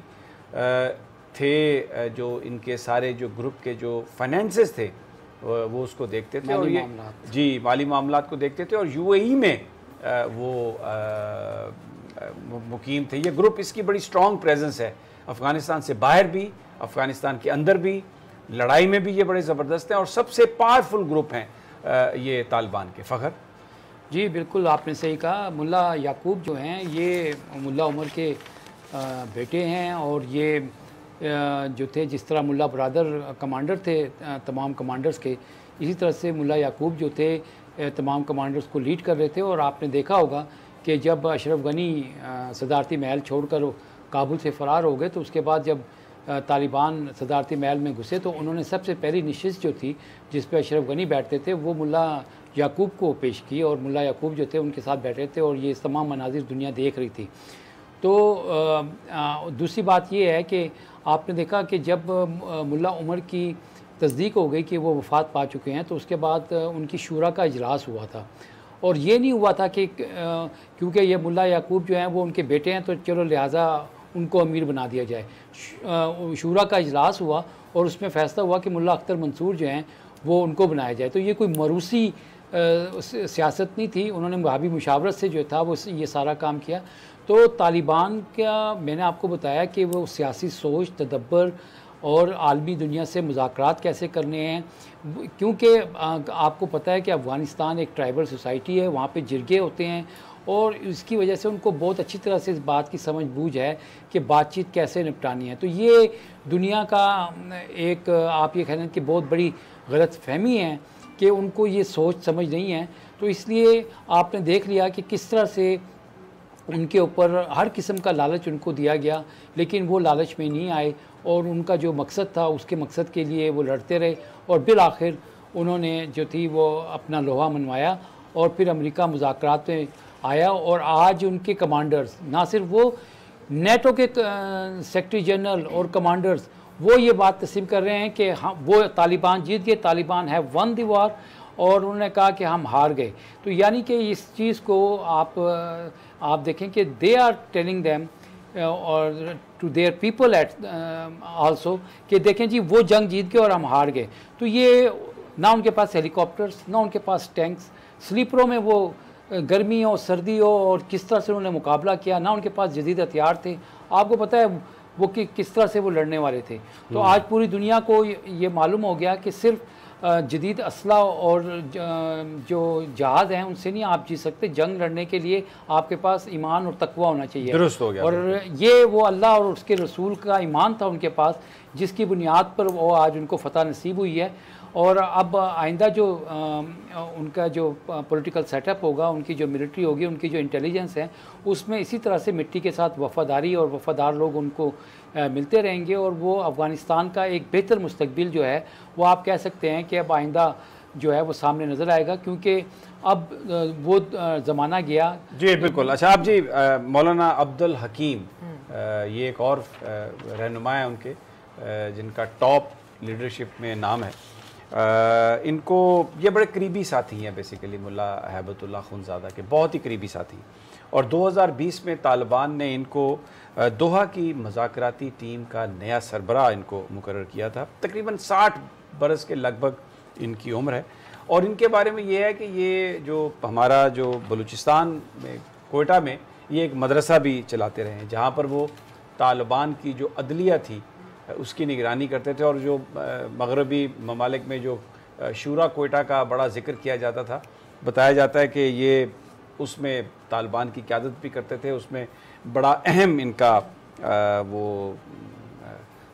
थे जो इनके सारे जो ग्रुप के जो फाइनेंसेस थे वो उसको देखते थे और ये माली मामलात को देखते थे और यूएई में वो मुकीम थे। ये ग्रुप, इसकी बड़ी स्ट्रॉन्ग प्रेजेंस है अफ़गानिस्तान से बाहर भी, अफ़गानिस्तान के अंदर भी, लड़ाई में भी ये बड़े ज़बरदस्त हैं और सबसे पावरफुल ग्रुप हैं ये तालिबान के। फ़खर जी बिल्कुल आपने सही कहा। मुल्ला याकूब जो हैं ये मुल्ला उमर के बेटे हैं और ये जो थे, जिस तरह मुल्ला बरादर कमांडर थे तमाम कमांडर्स के, इसी तरह से मुल्ला याकूब जो थे तमाम कमांडर्स को लीड कर रहे थे। और आपने देखा होगा कि जब अशरफ गनी सदारती महल छोड़कर काबुल से फ़रार हो गए तो उसके बाद जब तालिबान सदारती महल में घुसे तो उन्होंने सबसे पहली नशिस्त जो थी जिस पे अशरफ गनी बैठते थे वो मुल्ला याकूब को पेश की और मुल्ला याकूब जो थे उनके साथ बैठे थे और ये तमाम मनाजिर दुनिया देख रही थी। तो दूसरी बात ये है कि आपने देखा कि जब मुल्ला उमर की तस्दीक हो गई कि वो वफ़ात पा चुके हैं तो उसके बाद उनकी शूरा का इजलास हुआ था और ये नहीं हुआ था कि क्योंकि ये मुल्ला याकूब जो हैं वो उनके बेटे हैं तो चलो लिहाजा उनको अमीर बना दिया जाए। शूरा का इजलास हुआ और उसमें फ़ैसला हुआ कि मुल्ला अख्तर मंसूर जो हैं वो उनको बनाया जाए। तो ये कोई मरूसी सियासत नहीं थी, उन्होंने वहाबी मुशावरत से जो था वो ये सारा काम किया। तो तालिबान का मैंने आपको बताया कि वो सियासी सोच, तदब्बर और आलमी दुनिया से मुज़ाकरात कैसे करने हैं, क्योंकि आपको पता है कि अफ़गानिस्तान एक ट्राइबल सोसाइटी है, वहाँ पे जिरगे होते हैं और इसकी वजह से उनको बहुत अच्छी तरह से इस बात की समझ बूझ है कि बातचीत कैसे निपटानी है। तो ये दुनिया का एक आप ये कह रहे हैं कि बहुत बड़ी गलत फहमी है कि उनको ये सोच समझ नहीं है। तो इसलिए आपने देख लिया कि किस तरह से उनके ऊपर हर किस्म का लालच उनको दिया गया, लेकिन वो लालच में नहीं आए और उनका जो मकसद था उसके मकसद के लिए वो लड़ते रहे और बिल आखिर उन्होंने जो थी वो अपना लोहा मनवाया और फिर अमेरिका मुज़ाकरात में आया। और आज उनके कमांडर्स, ना सिर्फ वो नेटो के सेक्रेटरी जनरल और कमांडर्स, वो ये बात तस्लीम कर रहे हैं कि हाँ वो तालिबान जीत गए, तालिबान है वन द वार, और उन्होंने कहा कि हम हार गए। तो यानी कि इस चीज़ को आप देखें कि दे आर टेलिंग देम और to their people at also कि देखें जी वो जंग जीत गए और हम हार गए। तो ये ना उनके पास हेलीकॉप्टर्स, ना उनके पास टैंक्स, स्लीपरों में वो गर्मी हो सर्दी हो और किस तरह से उन्होंने मुकाबला किया, ना उनके पास जदीद हथियार थे। आपको पता है वो किस तरह से वो लड़ने वाले थे। तो आज पूरी दुनिया को ये मालूम हो गया कि सिर्फ जदीद असला और जो जहाज़ हैं उनसे नहीं आप जीत सकते। जंग लड़ने के लिए आपके पास ईमान और तकवा होना चाहिए। दुरुस्त हो गया। और ये वो अल्लाह और उसके रसूल का ईमान था उनके पास, जिसकी बुनियाद पर वो आज उनको फ़तह नसीब हुई है। और अब आइंदा जो उनका जो पॉलिटिकल सेटअप होगा, उनकी जो मिलिट्री होगी, उनकी जो इंटेलिजेंस है, उसमें इसी तरह से मिट्टी के साथ वफ़ादारी और वफ़ादार लोग उनको मिलते रहेंगे और वो अफ़गानिस्तान का एक बेहतर मुस्तकबिल जो है वो आप कह सकते हैं कि अब आइंदा जो है वो सामने नज़र आएगा, क्योंकि अब वो ज़माना गया। जी बिल्कुल। अच्छा आप जी मौलाना अब्दुल हकीम, ये एक और रहनुमा है उनके जिनका टॉप लीडरशिप में नाम है। इनको ये बड़े करीबी साथी हैं बेसिकली मुल्ला हैबतुल्लाह खुनज़ादा के, बहुत ही करीबी साथी। और 2020 में तालिबान ने इनको दोहा की मुज़ाकराती टीम का नया सरबराह इनको मुकर्रर किया था। तकरीबन 60 बरस के लगभग इनकी उम्र है। और इनके बारे में ये है कि ये जो हमारा जो बलूचिस्तान में कोयटा में ये एक मदरसा भी चलाते रहे हैं, जहाँ पर वो तालिबान की जो अदलिया थी उसकी निगरानी करते थे। और जो मगरबी ममालिक में जो शूरा कोयटा का बड़ा जिक्र किया जाता था, बताया जाता है कि ये उसमें तालिबान की क़यादत भी करते थे। उसमें बड़ा अहम इनका वो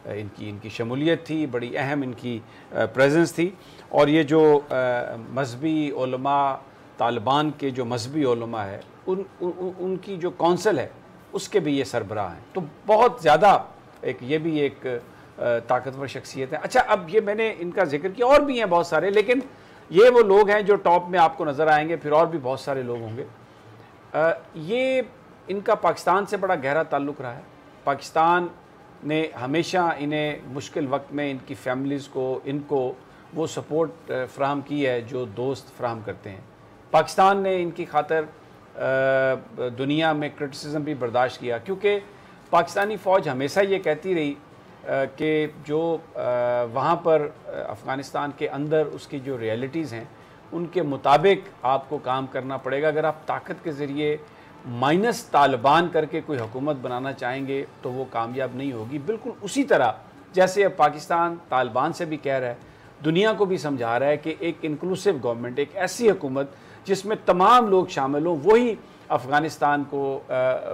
इनकी शमूलियत थी, बड़ी अहम इनकी प्रेजेंस थी। और ये जो मजहबी उलमा, तालिबान के जो मजहबी उलमा है उनकी जो कौंसिल है उसके भी ये सरबराह हैं। तो बहुत ज़्यादा ये भी एक ताकतवर शख्सियत है। अच्छा अब ये मैंने इनका जिक्र किया, और भी हैं बहुत सारे, लेकिन ये वो लोग हैं जो टॉप में आपको नज़र आएंगे, फिर और भी बहुत सारे लोग होंगे। ये इनका पाकिस्तान से बड़ा गहरा ताल्लुक़ रहा है। पाकिस्तान ने हमेशा इन्हें मुश्किल वक्त में इनकी फैमिलीज़ को, इनको वो सपोर्ट फ्राहम की है जो दोस्त फ्राहम करते हैं। पाकिस्तान ने इनकी खातर दुनिया में क्रिटिसिज्म भी बर्दाश्त किया, क्योंकि पाकिस्तानी फ़ौज हमेशा ये कहती रही कि जो वहाँ पर अफ़गानिस्तान के अंदर उसकी जो रियलिटीज़ हैं उनके मुताबिक आपको काम करना पड़ेगा। अगर आप ताकत के ज़रिए माइनस तालिबान करके कोई हुकूमत बनाना चाहेंगे तो वो कामयाब नहीं होगी। बिल्कुल उसी तरह जैसे अब पाकिस्तान तालिबान से भी कह रहा है, दुनिया को भी समझा रहा है कि एक इंक्लूसिव गवर्नमेंट, एक ऐसी हुकूमत जिसमें तमाम लोग शामिल हों, वही अफ़गानिस्तान को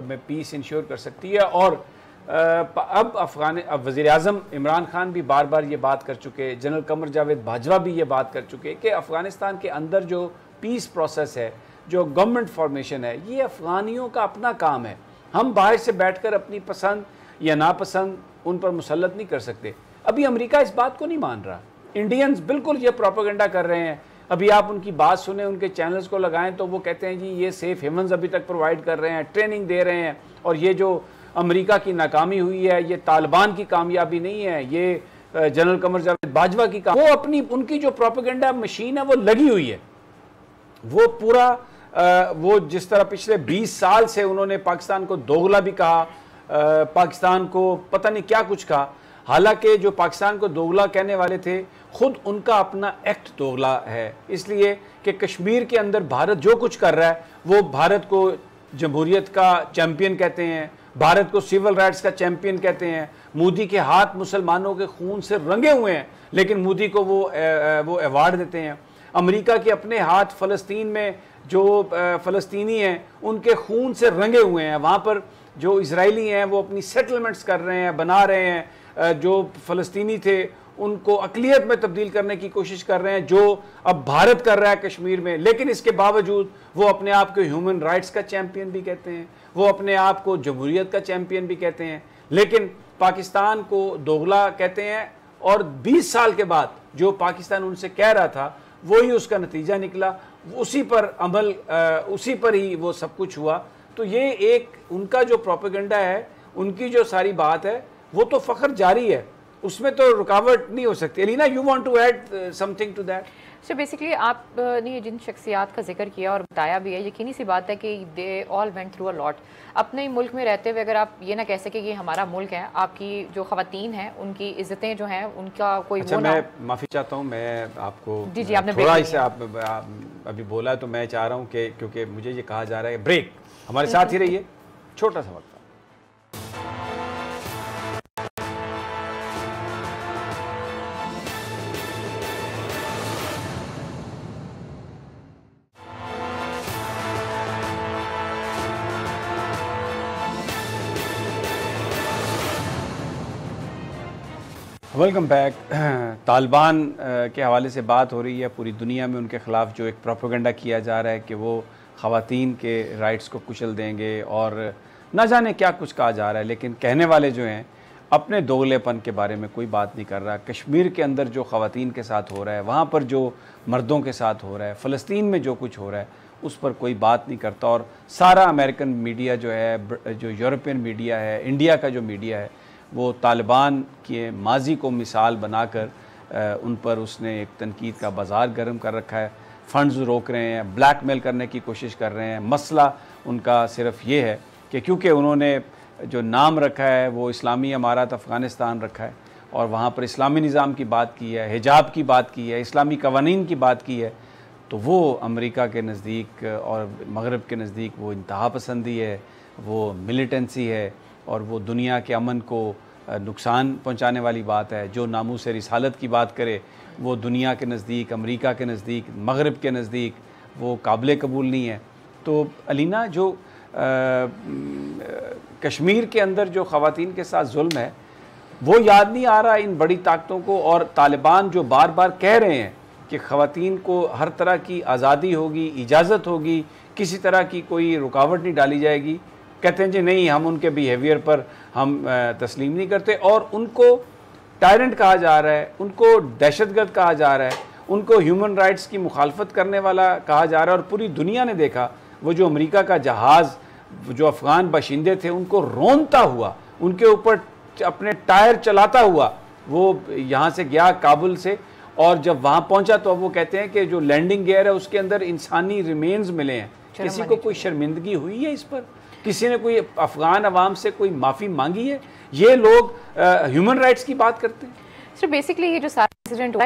में पीस इंश्योर कर सकती है। और अब वज़ीर-ए-आज़म इमरान खान भी बार बार ये बात कर चुके, जनरल कमर जावेद बाजवा भी ये बात कर चुके कि अफ़गानिस्तान के अंदर जो पीस प्रोसेस है, जो गवर्नमेंट फॉर्मेशन है, ये अफ़गानियों का अपना काम है। हम बाहर से बैठकर अपनी पसंद या नापसंद उन पर मुसल्लत नहीं कर सकते। अभी अमेरिका इस बात को नहीं मान रहा। इंडियंस बिल्कुल ये प्रोपेगेंडा कर रहे हैं। अभी आप उनकी बात सुने, उनके चैनल्स को लगाएं तो वो कहते हैं जी ये सेफ हेवन्स अभी तक प्रोवाइड कर रहे हैं, ट्रेनिंग दे रहे हैं, और ये जो अमेरिका की नाकामी हुई है ये तालिबान की कामयाबी नहीं है, ये जनरल कमर जावेद बाजवा की वो अपनी उनकी जो प्रोपेगेंडा मशीन है वो लगी हुई है। वो पूरा वो जिस तरह पिछले 20 साल से उन्होंने पाकिस्तान को दोगला भी कहा, पाकिस्तान को पता नहीं क्या कुछ कहा, हालांकि जो पाकिस्तान को दोगला कहने वाले थे खुद उनका अपना एक्ट दोगला है। इसलिए कि कश्मीर के अंदर भारत जो कुछ कर रहा है वो भारत को जमहूरियत का चैम्पियन कहते हैं, भारत को सिविल राइट्स का चैम्पियन कहते हैं। मोदी के हाथ मुसलमानों के खून से रंगे हुए हैं, लेकिन मोदी को वो अवार्ड देते हैं। अमेरिका के अपने हाथ फ़लस्तीन में जो फ़लस्तीनी हैं उनके खून से रंगे हुए हैं। वहाँ पर जो इजरायली हैं वो अपनी सेटलमेंट्स कर रहे हैं, बना रहे हैं। जो फ़लस्तीनी थे उनको अक़लियत में तब्दील करने की कोशिश कर रहे हैं, जो अब भारत कर रहा है कश्मीर में। लेकिन इसके बावजूद वो अपने आप को ह्यूमन राइट्स का चैम्पियन भी कहते हैं, वो अपने आप को जमहूरियत का चैम्पियन भी कहते हैं, लेकिन पाकिस्तान को दोगला कहते हैं। और 20 साल के बाद जो पाकिस्तान उनसे कह रहा था वही उसका नतीजा निकला, उसी पर अमल, उसी पर ही वो सब कुछ हुआ। तो ये एक उनका जो प्रोपेगेंडा है, उनकी जो सारी बात है, वो तो फ़ख्र जारी है, उसमें तो रुकावट नहीं हो सकती। Alina, you want to add something to that? So basically आपने जिन शख्सियात का जिक्र किया और बताया भी है, यकीनी सी बात है कि they all went through a lot. अपने मुल्क में रहते हुए अगर आप ये ना कह सके कि ये हमारा मुल्क है, आपकी जो ख़वातीन हैं उनकी इज़्ज़तें जो हैं उनका कोई अच्छा, वो मैं माफ़ी चाहता हूँ, मैं आपको जी आपने थोड़ा इसे आप अभी बोला, तो मैं चाह रहा हूँ कि क्योंकि मुझे ये कहा जा रहा है ब्रेक, हमारे साथ ही रहिए, छोटा सा वक्त। Welcome back. तालिबान के हवाले से बात हो रही है, पूरी दुनिया में उनके ख़िलाफ़ जो एक प्रोपेगेंडा किया जा रहा है कि वो ख़वातीन के राइट्स को कुचल देंगे और ना जाने क्या कुछ कहा जा रहा है। लेकिन कहने वाले जो हैं अपने दोगलेपन के बारे में कोई बात नहीं कर रहा। कश्मीर के अंदर जो ख़वातीन के साथ हो रहा है, वहाँ पर जो मर्दों के साथ हो रहा है, फ़लस्तीन में जो कुछ हो रहा है, उस पर कोई बात नहीं करता। और सारा अमेरिकन मीडिया जो है, जो यूरोपियन मीडिया है, इंडिया का जो मीडिया है, वो तालिबान के माजी को मिसाल बनाकर उन पर उसने एक तनकीद का बाज़ार गर्म कर रखा है। फ़ंड्स रोक रहे हैं, ब्लैकमेल करने की कोशिश कर रहे हैं। मसला उनका सिर्फ ये है कि क्योंकि उन्होंने जो नाम रखा है वो इस्लामी अमारात अफ़गानिस्तान रखा है और वहाँ पर इस्लामी निज़ाम की बात की है, हिजाब की बात की है, इस्लामी कवानीन की बात की है, तो वो अमेरिका के नज़दीक और मगरब के नज़दीक वो इंतहा पसंदी है, वो मिलिटेंसी है और वो दुनिया के अमन को नुकसान पहुंचाने वाली बात है। जो नामूस रिसालत की बात करे वो दुनिया के नज़दीक, अमेरिका के नज़दीक, मगरब के नज़दीक वो काबिल कबूल नहीं है। तो अलीना, जो कश्मीर के अंदर जो ख़वातीन के साथ जुल्म है वो याद नहीं आ रहा इन बड़ी ताकतों को। और तालिबान जो बार बार कह रहे हैं कि ख़वातीन को हर तरह की आज़ादी होगी, इजाज़त होगी, किसी तरह की कोई रुकावट नहीं डाली जाएगी, कहते हैं जी नहीं, हम उनके बिहेवियर पर हम तस्लीम नहीं करते। और उनको टायरेंट कहा जा रहा है, उनको दहशतगर्द कहा जा रहा है, उनको ह्यूमन राइट्स की मुखालफत करने वाला कहा जा रहा है। और पूरी दुनिया ने देखा वो जो अमेरिका का जहाज़ जो अफ़गान बाशिंदे थे उनको रोनता हुआ, उनके ऊपर अपने टायर चलाता हुआ वो यहाँ से गया काबुल से, और जब वहाँ पहुँचा तो अब वो कहते हैं कि जो लैंडिंग गियर है उसके अंदर इंसानी रिमेन्स मिले हैं। किसी को कोई शर्मिंदगी हुई है इस पर? किसी ने कोई अफ़गान अवाम से कोई माफ़ी मांगी है? ये लोग ह्यूमन राइट्स की बात करते हैं। सर बेसिकली ये जो सारा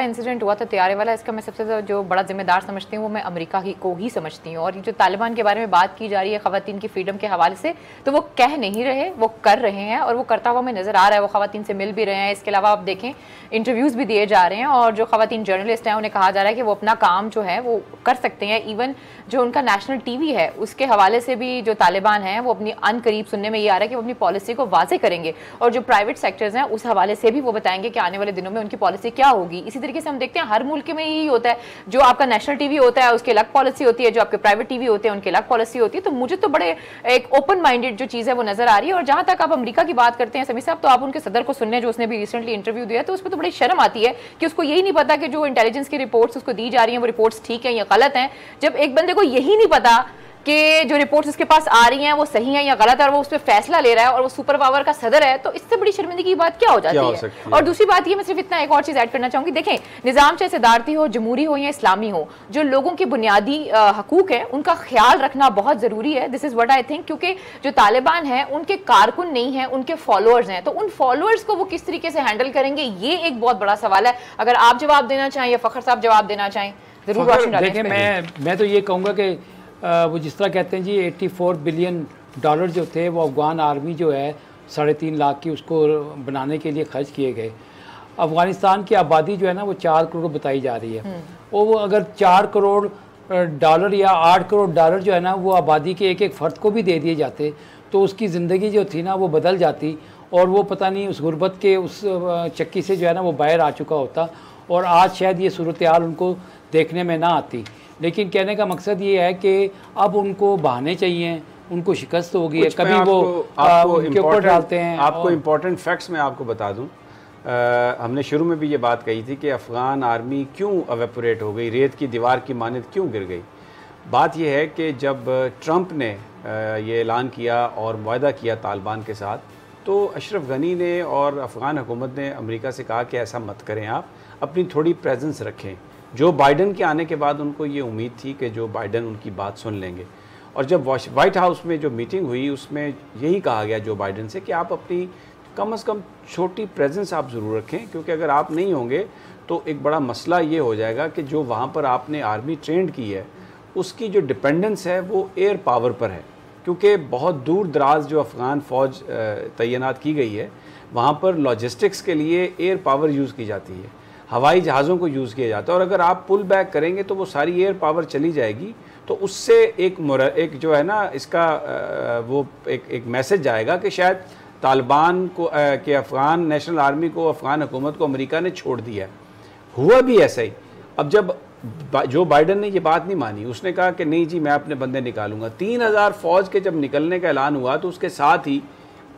इंसिडेंट हुआ था तैयारी वाला, इसका मैं सबसे ज़्यादा जो बड़ा जिम्मेदार समझती हूँ वो मैं अमेरिका को ही समझती हूँ। और ये जो तालिबान के बारे में बात की जा रही है ख़वातीन की फ्रीडम के हवाले से, तो वो कह नहीं रहे, वो कर रहे हैं और वो करता हुआ हमें नज़र आ रहा है। वो ख़वातीन से मिल भी रहे हैं, इसके अलावा आप देखें इंटरव्यूज़ भी दिए जा रहे हैं और जो ख़वातीन जर्नलिस्ट हैं उन्हें कहा जा रहा है कि वो अपना काम जो है वो कर सकते हैं। इवन जो उनका नेशनल टीवी है उसके हवाले से भी जो तालिबान हैं वो अपनी अनकरीब सुनने में ये आ रहा है कि वो अपनी पॉलिसी को वाज़े करेंगे और जो प्राइवेट सेक्टर्स हैं उस हवाले से भी वो बताएंगे कि आने वाले दिनों में उनकी पॉलिसी क्या होगी। इसी तरीके से हम देखते हैं हर मुल्क में यही होता है, जो आपका नेशनल टीवी होता है उसकी अलग पॉलिसी होती है, जो आपके प्राइवेट टीवी होते हैं उनकी अलग पॉलिसी होती है। तो मुझे तो बड़े एक ओपन माइंडेड जो चीज़ है वो नजर आ रही है। और जहां तक आप अमेरिका की बात करते हैं समी साहब, तो आप उनके सदर को सुनने, जो उसने भी रिसेंटली इंटरव्यू दिया, तो उसमें तो बड़ी शर्म आती है कि उसको यही नहीं पता कि जो इंटेलिजेंस की रिपोर्ट्स उसको दी जा रही हैं वो रिपोर्ट्स ठीक है या गलत हैं। जब एक बंदे को यही नहीं पता कि जो रिपोर्ट्स उसके पास आ रही हैं वो सही है या गलत है और वो उस पर फैसला ले रहा है और वो सुपर पावर का सदर है, तो इससे बड़ी शर्मिंदगी की बात क्या हो जाती है। और दूसरी बात ये, मैं सिर्फ इतना एक और चीज़ ऐड करना चाहूँगी, देखें निज़ाम चाहे सदारती हो, जमहूरी हो या इस्लामी हो, जो लोगों के बुनियादी हकूक हैं उनका ख्याल रखना बहुत ज़रूरी है। This is what I think, क्योंकि जो तालिबान हैं उनके कारकुन नहीं हैं, उनके फॉलोअर्स हैं, तो उन फॉलोअर्स को वो किस तरीके से हैंडल करेंगे ये एक बहुत बड़ा सवाल है। अगर आप जवाब देना चाहें या फ़खर साहब जवाब देना चाहें जरूर रोशन डालें। देखिए मैं तो ये कहूँगा कि वो जिस तरह कहते हैं जी 84 बिलियन डॉलर जो थे वो अफगान आर्मी जो है 3.5 लाख की उसको बनाने के लिए खर्च किए गए। अफ़गानिस्तान की आबादी जो है ना वो 4 करोड़ बताई जा रही है, और वो अगर 4 करोड़ डॉलर या 8 करोड़ डॉलर जो है ना वो आबादी के एक एक फ़र्द को भी दे दिए जाते तो उसकी ज़िंदगी जो थी ना वो बदल जाती, और वो पता नहीं उस गुर्बत के उस चक्की से जो है ना वो बाहर आ चुका होता, और आज शायद ये सूरत हाल उनको देखने में ना आती। लेकिन कहने का मकसद ये है कि अब उनको बहाने चाहिए, उनको शिकस्त हो गई है, कभी वो उनके ऊपर डालते हैं। आपको इम्पोर्टेंट फैक्ट्स मैं आपको बता दूं, हमने शुरू में भी ये बात कही थी कि अफ़गान आर्मी क्यों एवेपोरेट हो गई, रेत की दीवार की मानद क्यों गिर गई। बात यह है कि जब ट्रंप ने ये ऐलान किया और मुआहदा किया तालिबान के साथ, तो अशरफ गनी ने और अफ़गान हुकूमत ने अमेरिका से कहा कि ऐसा मत करें, आप अपनी थोड़ी प्रेजेंस रखें। जो बाइडन के आने के बाद उनको ये उम्मीद थी कि जो बाइडन उनकी बात सुन लेंगे, और जब वाइट हाउस में जो मीटिंग हुई उसमें यही कहा गया जो बाइडन से कि आप अपनी कम से कम छोटी प्रेजेंस आप ज़रूर रखें, क्योंकि अगर आप नहीं होंगे तो एक बड़ा मसला ये हो जाएगा कि जो वहाँ पर आपने आर्मी ट्रेंड की है उसकी जो डिपेंडेंस है वो एयर पावर पर है, क्योंकि बहुत दूर दराज जो अफ़गान फ़ौज तैनात की गई है वहाँ पर लॉजिस्टिक्स के लिए एयर पावर यूज़ की जाती है, हवाई जहाज़ों को यूज़ किया जाता है, और अगर आप पुल बैक करेंगे तो वो सारी एयर पावर चली जाएगी, तो उससे एक जो है ना इसका वो एक मैसेज जाएगा कि शायद तालिबान को कि अफ़गान नेशनल आर्मी को, अफ़गान हुकूमत को अमेरिका ने छोड़ दिया है। हुआ भी ऐसा ही। अब जब जो बाइडन ने ये बात नहीं मानी, उसने कहा कि नहीं जी मैं अपने बंदे निकालूंगा। 3000 फ़ौज के जब निकलने का ऐलान हुआ तो उसके साथ ही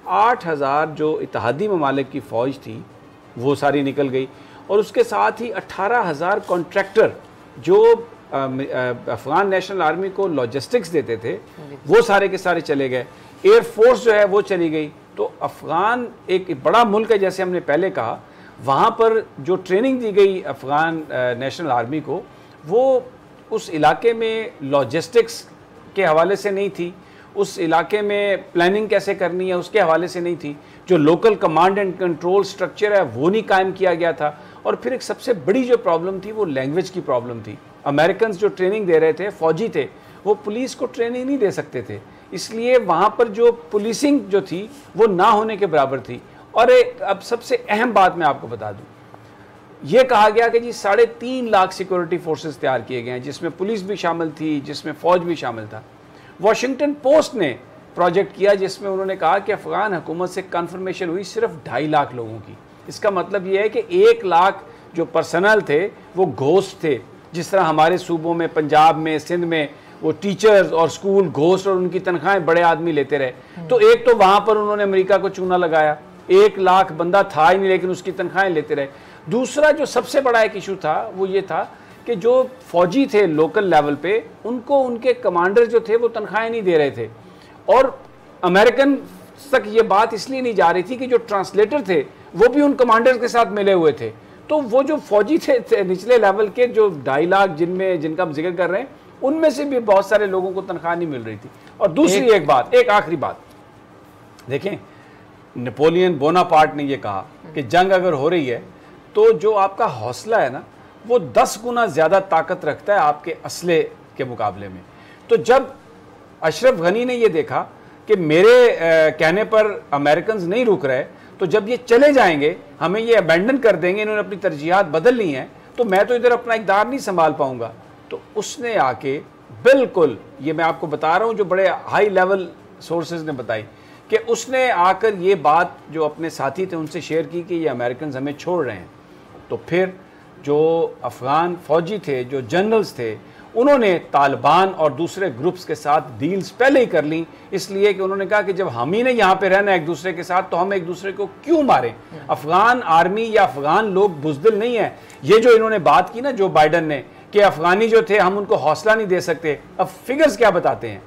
8000 जो इत्तेहादी ममालिक की फ़ौज थी वो सारी निकल गई, और उसके साथ ही 18,000 कॉन्ट्रैक्टर जो अफ़गान नेशनल आर्मी को लॉजिस्टिक्स देते थे वो सारे के सारे चले गए, एयरफोर्स जो है वो चली गई। तो अफ़गान एक बड़ा मुल्क है, जैसे हमने पहले कहा, वहाँ पर जो ट्रेनिंग दी गई अफ़गान नेशनल आर्मी को वो उस इलाके में लॉजिस्टिक्स के हवाले से नहीं थी, उस इलाके में प्लानिंग कैसे करनी है उसके हवाले से नहीं थी, जो local command and control structure है वो नहीं कायम किया गया था, और फिर एक सबसे बड़ी जो प्रॉब्लम थी वो लैंग्वेज की प्रॉब्लम थी। अमेरिकन जो ट्रेनिंग दे रहे थे, फौजी थे, वो पुलिस को ट्रेनिंग नहीं दे सकते थे, इसलिए वहाँ पर जो पुलिसिंग जो थी वो ना होने के बराबर थी। और अब सबसे अहम बात मैं आपको बता दूं, ये कहा गया कि जी 3.5 लाख सिक्योरिटी फोर्सेस तैयार किए गए हैं, जिसमें पुलिस भी शामिल थी, जिसमें फ़ौज भी शामिल था। वॉशिंगटन पोस्ट ने प्रोजेक्ट किया जिसमें उन्होंने कहा कि अफ़गान हुकूमत से कन्फर्मेशन हुई सिर्फ 2.5 लाख लोगों की। इसका मतलब ये है कि 1 लाख जो पर्सनल थे वो घोस्ट थे, जिस तरह हमारे सूबों में, पंजाब में, सिंध में वो टीचर्स और स्कूल घोस्ट और उनकी तनख्वाहें बड़े आदमी लेते रहे। तो एक तो वहाँ पर उन्होंने अमेरिका को चूना लगाया, 1 लाख बंदा था ही नहीं लेकिन उसकी तनख्वाहें लेते रहे। दूसरा जो सबसे बड़ा एक इशू था वो ये था कि जो फौजी थे लोकल लेवल पे, उनको उनके कमांडर जो थे वो तनख्वाहें नहीं दे रहे थे, और अमेरिकन तक ये बात इसलिए नहीं जा रही थी कि जो ट्रांसलेटर थे वो भी उन कमांडर्स के साथ मिले हुए थे। तो वो जो फौजी थे निचले लेवल के, जो 2.5 लाख जिनका हम जिक्र कर रहे हैं, उनमें से भी बहुत सारे लोगों को तनख्वाह नहीं मिल रही थी। और दूसरी एक आखिरी बात देखें, नेपोलियन बोनापार्ट ने यह कहा कि जंग अगर हो रही है तो जो आपका हौसला है ना वो 10 गुना ज़्यादा ताकत रखता है आपके असले के मुकाबले में। तो जब अशरफ गनी ने ये देखा कि मेरे कहने पर अमेरिकन नहीं रुक रहे, तो जब ये चले जाएंगे, हमें ये अबैंडन कर देंगे, इन्होंने अपनी तरजीहात बदल ली हैं, तो मैं तो इधर अपना इक़्तिदार नहीं संभाल पाऊंगा। तो उसने आके बिल्कुल, ये मैं आपको बता रहा हूँ जो बड़े हाई लेवल सोर्सेज ने बताई, कि उसने आकर ये बात जो अपने साथी थे उनसे शेयर की कि ये अमेरिकन हमें छोड़ रहे हैं। तो फिर जो अफ़गान फ़ौजी थे, जो जनरल्स थे, उन्होंने तालिबान और दूसरे ग्रुप्स के साथ डील्स पहले ही कर ली, इसलिए कि उन्होंने कहा कि जब हम ही ने यहाँ पे रहना एक दूसरे के साथ तो हम एक दूसरे को क्यों मारें। अफ़गान आर्मी या अफ़गान लोग बुज़दिल नहीं है। ये जो इन्होंने बात की ना जो बाइडन ने, कि अफ़गानी जो थे हम उनको हौसला नहीं दे सकते, अब फिगर्स क्या बताते हैं,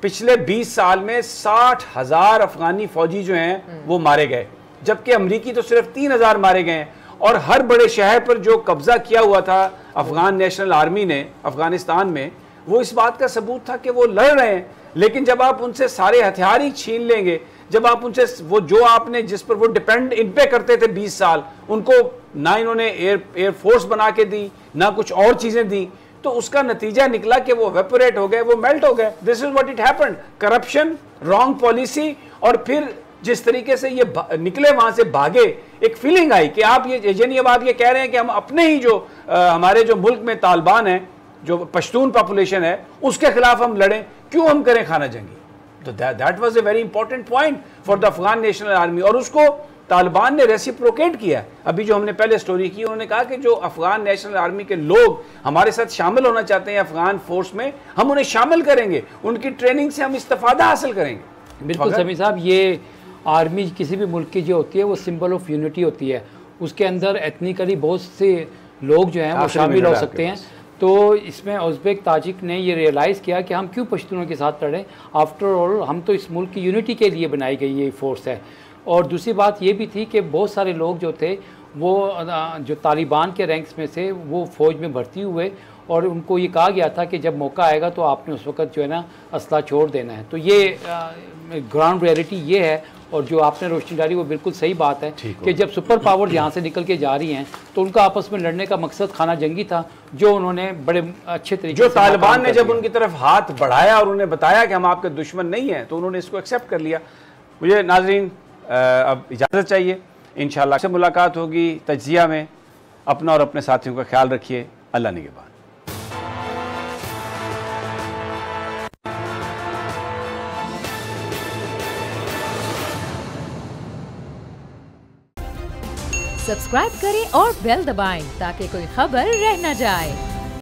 पिछले 20 साल में 60,000 अफ़गानी फ़ौजी जो हैं वो मारे गए, जबकि अमरीकी तो सिर्फ 3,000 मारे गए हैं। और हर बड़े शहर पर जो कब्जा किया हुआ था अफ़गान नेशनल आर्मी ने अफ़गानिस्तान में, वो इस बात का सबूत था कि वो लड़ रहे हैं। लेकिन जब आप उनसे सारे हथियार ही छीन लेंगे, जब आप उनसे वो जो आपने जिस पर वो डिपेंड इन पे करते थे 20 साल, उनको ना इन्होंने एयर फोर्स बना के दी, ना कुछ और चीज़ें दी, तो उसका नतीजा निकला कि वो वेपोरेट हो गए, वो मेल्ट हो गए। This is what it happened. Corruption, wrong policy, और फिर जिस तरीके से ये निकले वहां से भागे, एक फीलिंग आई कि आप ये बात ये कह रहे हैं कि हम अपने ही जो हमारे जो मुल्क में तालिबान है, जो पश्तून पॉपुलेशन है, उसके खिलाफ हम लड़ें, क्यों हम करें खाना जंगी। तो that was a very important point for the Afghan national army, और उसको तालिबान ने रेसिप्रोकेट किया। अभी जो हमने पहले स्टोरी की, उन्होंने कहा कि जो अफगान नेशनल आर्मी के लोग हमारे साथ शामिल होना चाहते हैं अफगान फोर्स में, हम उन्हें शामिल करेंगे, उनकी ट्रेनिंग से हम इस्तेफादा हासिल करेंगे। बिल्कुल समी साहब, ये आर्मी किसी भी मुल्क की जो होती है वो सिंबल ऑफ यूनिटी होती है। उसके अंदर एथनिकली बहुत से लोग जो हैं वो शामिल हो सकते हैं। तो इसमें उज़्बेक ताजिक ने ये रियलाइज़ किया कि हम क्यों पश्तूनों के साथ लड़ें, आफ्टर ऑल हम तो इस मुल्क की यूनिटी के लिए बनाई गई ये फोर्स है। और दूसरी बात ये भी थी कि बहुत सारे लोग जो थे वो जो तालिबान के रैंक्स में से वो फ़ौज में भर्ती हुए, और उनको ये कहा गया था कि जब मौका आएगा तो आपने उस वक्त जो है ना असला छोड़ देना है। तो ये ग्राउंड रियलिटी ये है, और जो आपने रोशनी डाली वो बिल्कुल सही बात है कि जब सुपर पावर यहाँ से निकल के जा रही हैं तो उनका आपस में लड़ने का मकसद खाना जंगी था, जो उन्होंने बड़े अच्छे तरीके जो तालिबान ने जब उनकी तरफ हाथ बढ़ाया और उन्हें बताया कि हम आपके दुश्मन नहीं हैं, तो उन्होंने इसको एक्सेप्ट कर लिया। मुझे नाजरीन अब इजाज़त चाहिए, इंशाअल्लाह से मुलाकात होगी तज्जिया में। अपना और अपने साथियों का ख्याल रखिए। अल्लाह निगहबान। सब्सक्राइब करें और बेल दबाएं ताकि कोई खबर रह न जाए।